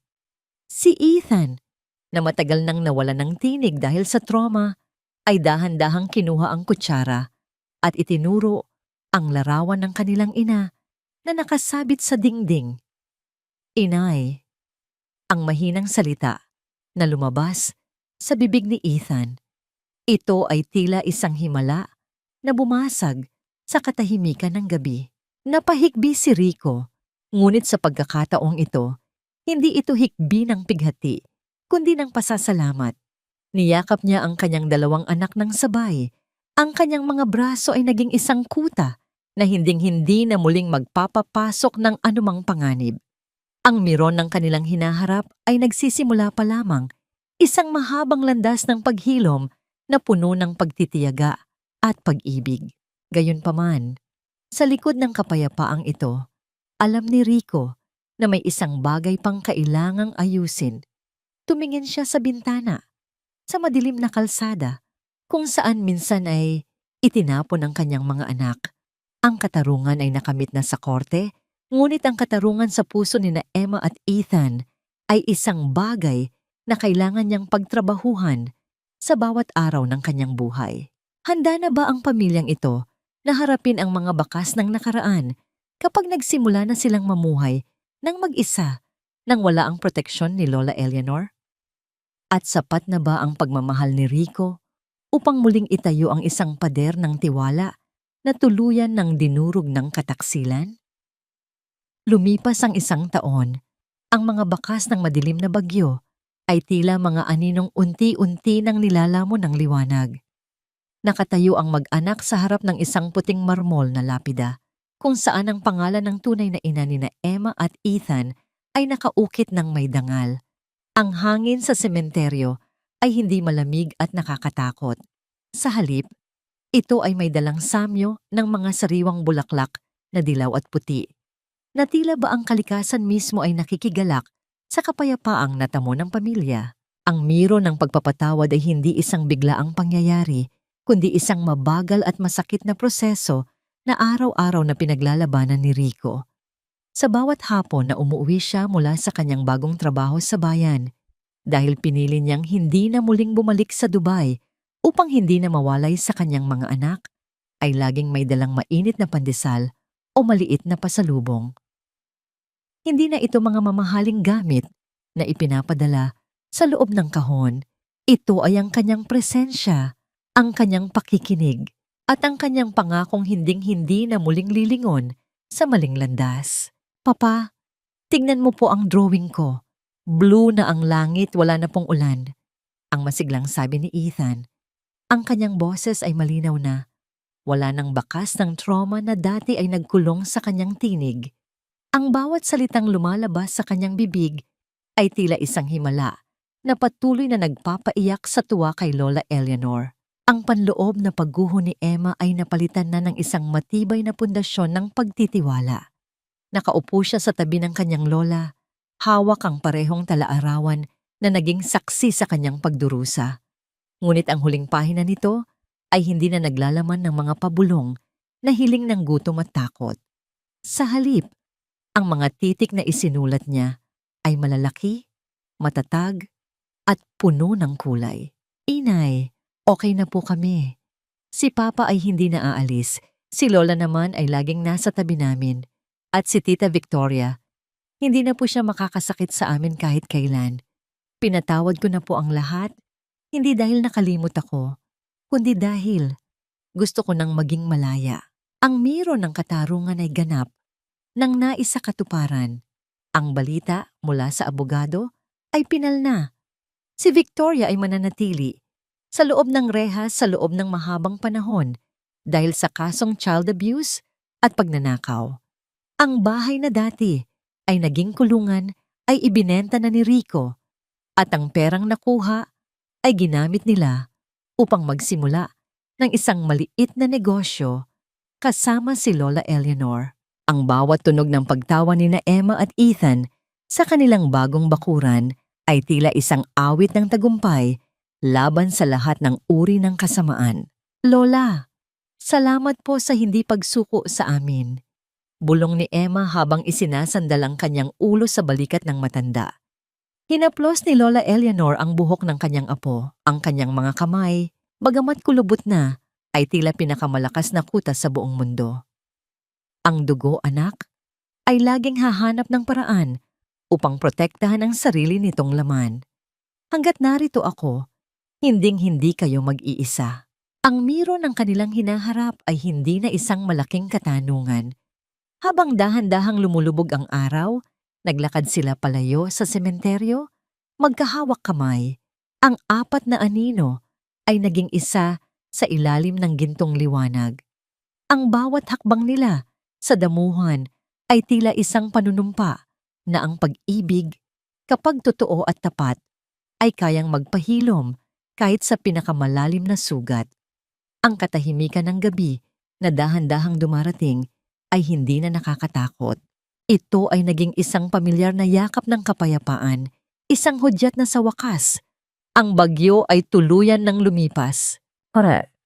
Si Ethan, na matagal nang nawala ng tinig dahil sa trauma, ay dahan-dahang kinuha ang kutsara at itinuro ang larawan ng kanilang ina na nakasabit sa dingding. "Inay," ang mahinang salita na lumabas sa bibig ni Ethan. Ito ay tila isang himala na bumasag sa katahimikan ng gabi. Napahikbi si Rico, ngunit sa pagkakataong ito, hindi ito hikbi ng pighati, kundi ng pasasalamat. Niyakap niya ang kanyang dalawang anak ng sabay. Ang kanyang mga braso ay naging isang kuta na hinding-hindi na muling magpapapasok ng anumang panganib. Ang miron ng kanilang hinaharap ay nagsisimula pa lamang, isang mahabang landas ng paghilom na puno ng pagtitiyaga at pag-ibig. Gayunpaman, sa likod ng kapayapaang ito, alam ni Rico na may isang bagay pang kailangang ayusin. Tumingin siya sa bintana. Sa madilim na kalsada, kung saan minsan ay itinapon ang kanyang mga anak. Ang katarungan ay nakamit na sa korte, ngunit ang katarungan sa puso ni na Emma at Ethan ay isang bagay na kailangan niyang pagtrabahuhan sa bawat araw ng kanyang buhay. Handa na ba ang pamilyang ito na harapin ang mga bakas ng nakaraan kapag nagsimula na silang mamuhay ng mag-isa nang wala ang proteksyon ni Lola Eleanor? At sapat na ba ang pagmamahal ni Rico upang muling itayo ang isang pader ng tiwala na tuluyan ng dinurog ng kataksilan? Lumipas ang isang taon, ang mga bakas ng madilim na bagyo ay tila mga aninong unti-unti nang nilalamon ng liwanag. Nakatayo ang mag-anak sa harap ng isang puting marmol na lapida, kung saan ang pangalan ng tunay na ina ni na Emma at Ethan ay nakaukit ng may dangal. Ang hangin sa sementeryo ay hindi malamig at nakakatakot. Sa halip, ito ay may dalang samyo ng mga sariwang bulaklak na dilaw at puti, na tila ba ang kalikasan mismo ay nakikigalak sa kapayapaang natamo ng pamilya. Ang miro ng pagpapatawad ay hindi isang biglaang pangyayari, kundi isang mabagal at masakit na proseso na araw-araw na pinaglalabanan ni Rico. Sa bawat hapon na umuwi siya mula sa kanyang bagong trabaho sa bayan, dahil pinili niyang hindi na muling bumalik sa Dubai upang hindi na mawalay sa kanyang mga anak, ay laging may dalang mainit na pandesal o maliit na pasalubong. Hindi na ito mga mamahaling gamit na ipinapadala sa loob ng kahon. Ito ay ang kanyang presensya, ang kanyang pakikinig, at ang kanyang pangakong hinding-hindi na muling lilingon sa maling landas. Papa, tingnan mo po ang drawing ko. Blue na ang langit, wala na pong ulan. Ang masiglang sabi ni Ethan. Ang kanyang boses ay malinaw na. Wala nang bakas ng trauma na dati ay nagkulong sa kanyang tinig. Ang bawat salitang lumalabas sa kanyang bibig ay tila isang himala na patuloy na nagpapaiyak sa tuwa kay Lola Eleanor. Ang panloob na pagguho ni Emma ay napalitan na ng isang matibay na pundasyon ng pagtitiwala. Nakaupo siya sa tabi ng kanyang lola, hawak ang parehong talaarawan na naging saksi sa kanyang pagdurusa. Ngunit ang huling pahina nito ay hindi na naglalaman ng mga pabulong na hiling ng gutom at takot. Sa halip, ang mga titik na isinulat niya ay malalaki, matatag, at puno ng kulay. Inay, okay na po kami. Si Papa ay hindi na aalis, si Lola naman ay laging nasa tabi namin. At si Tita Victoria, hindi na po siya makakasakit sa amin kahit kailan. Pinatawad ko na po ang lahat, hindi dahil nakalimot ako, kundi dahil gusto ko nang maging malaya. Ang miro ng katarungan ay ganap nang naisa katuparan. Ang balita mula sa abogado ay pinalna. Si Victoria ay mananatili sa loob ng rehas sa loob ng mahabang panahon dahil sa kasong child abuse at pagnanakaw. Ang bahay na dati ay naging kulungan ay ibinenta na ni Rico at ang perang nakuha ay ginamit nila upang magsimula ng isang maliit na negosyo kasama si Lola Eleanor. Ang bawat tunog ng pagtawa ni na Emma at Ethan sa kanilang bagong bakuran ay tila isang awit ng tagumpay laban sa lahat ng uri ng kasamaan. Lola, salamat po sa hindi pagsuko sa amin. Bulong ni Emma habang isinasandal ang kanyang ulo sa balikat ng matanda. Hinaplos ni Lola Eleanor ang buhok ng kanyang apo, ang kanyang mga kamay, bagamat kulubot na, ay tila pinakamalakas na kutas sa buong mundo. Ang dugo, anak, ay laging hahanap ng paraan upang protektahan ang sarili nitong laman. Hanggat narito ako, hinding-hindi kayo mag-iisa. Ang miro ng kanilang hinaharap ay hindi na isang malaking katanungan. Habang dahan-dahang lumulubog ang araw, naglakad sila palayo sa sementeryo, magkahawak kamay. Ang apat na anino ay naging isa sa ilalim ng gintong liwanag. Ang bawat hakbang nila sa damuhan ay tila isang panunumpa na ang pag-ibig, kapag totoo at tapat, ay kayang magpahilom kahit sa pinakamalalim na sugat. Ang katahimikan ng gabi na dahan-dahang dumarating ay hindi na nakakatakot. Ito ay naging isang pamilyar na yakap ng kapayapaan, isang hudyat na sa wakas. Ang bagyo ay tuluyan ng lumipas. Correct.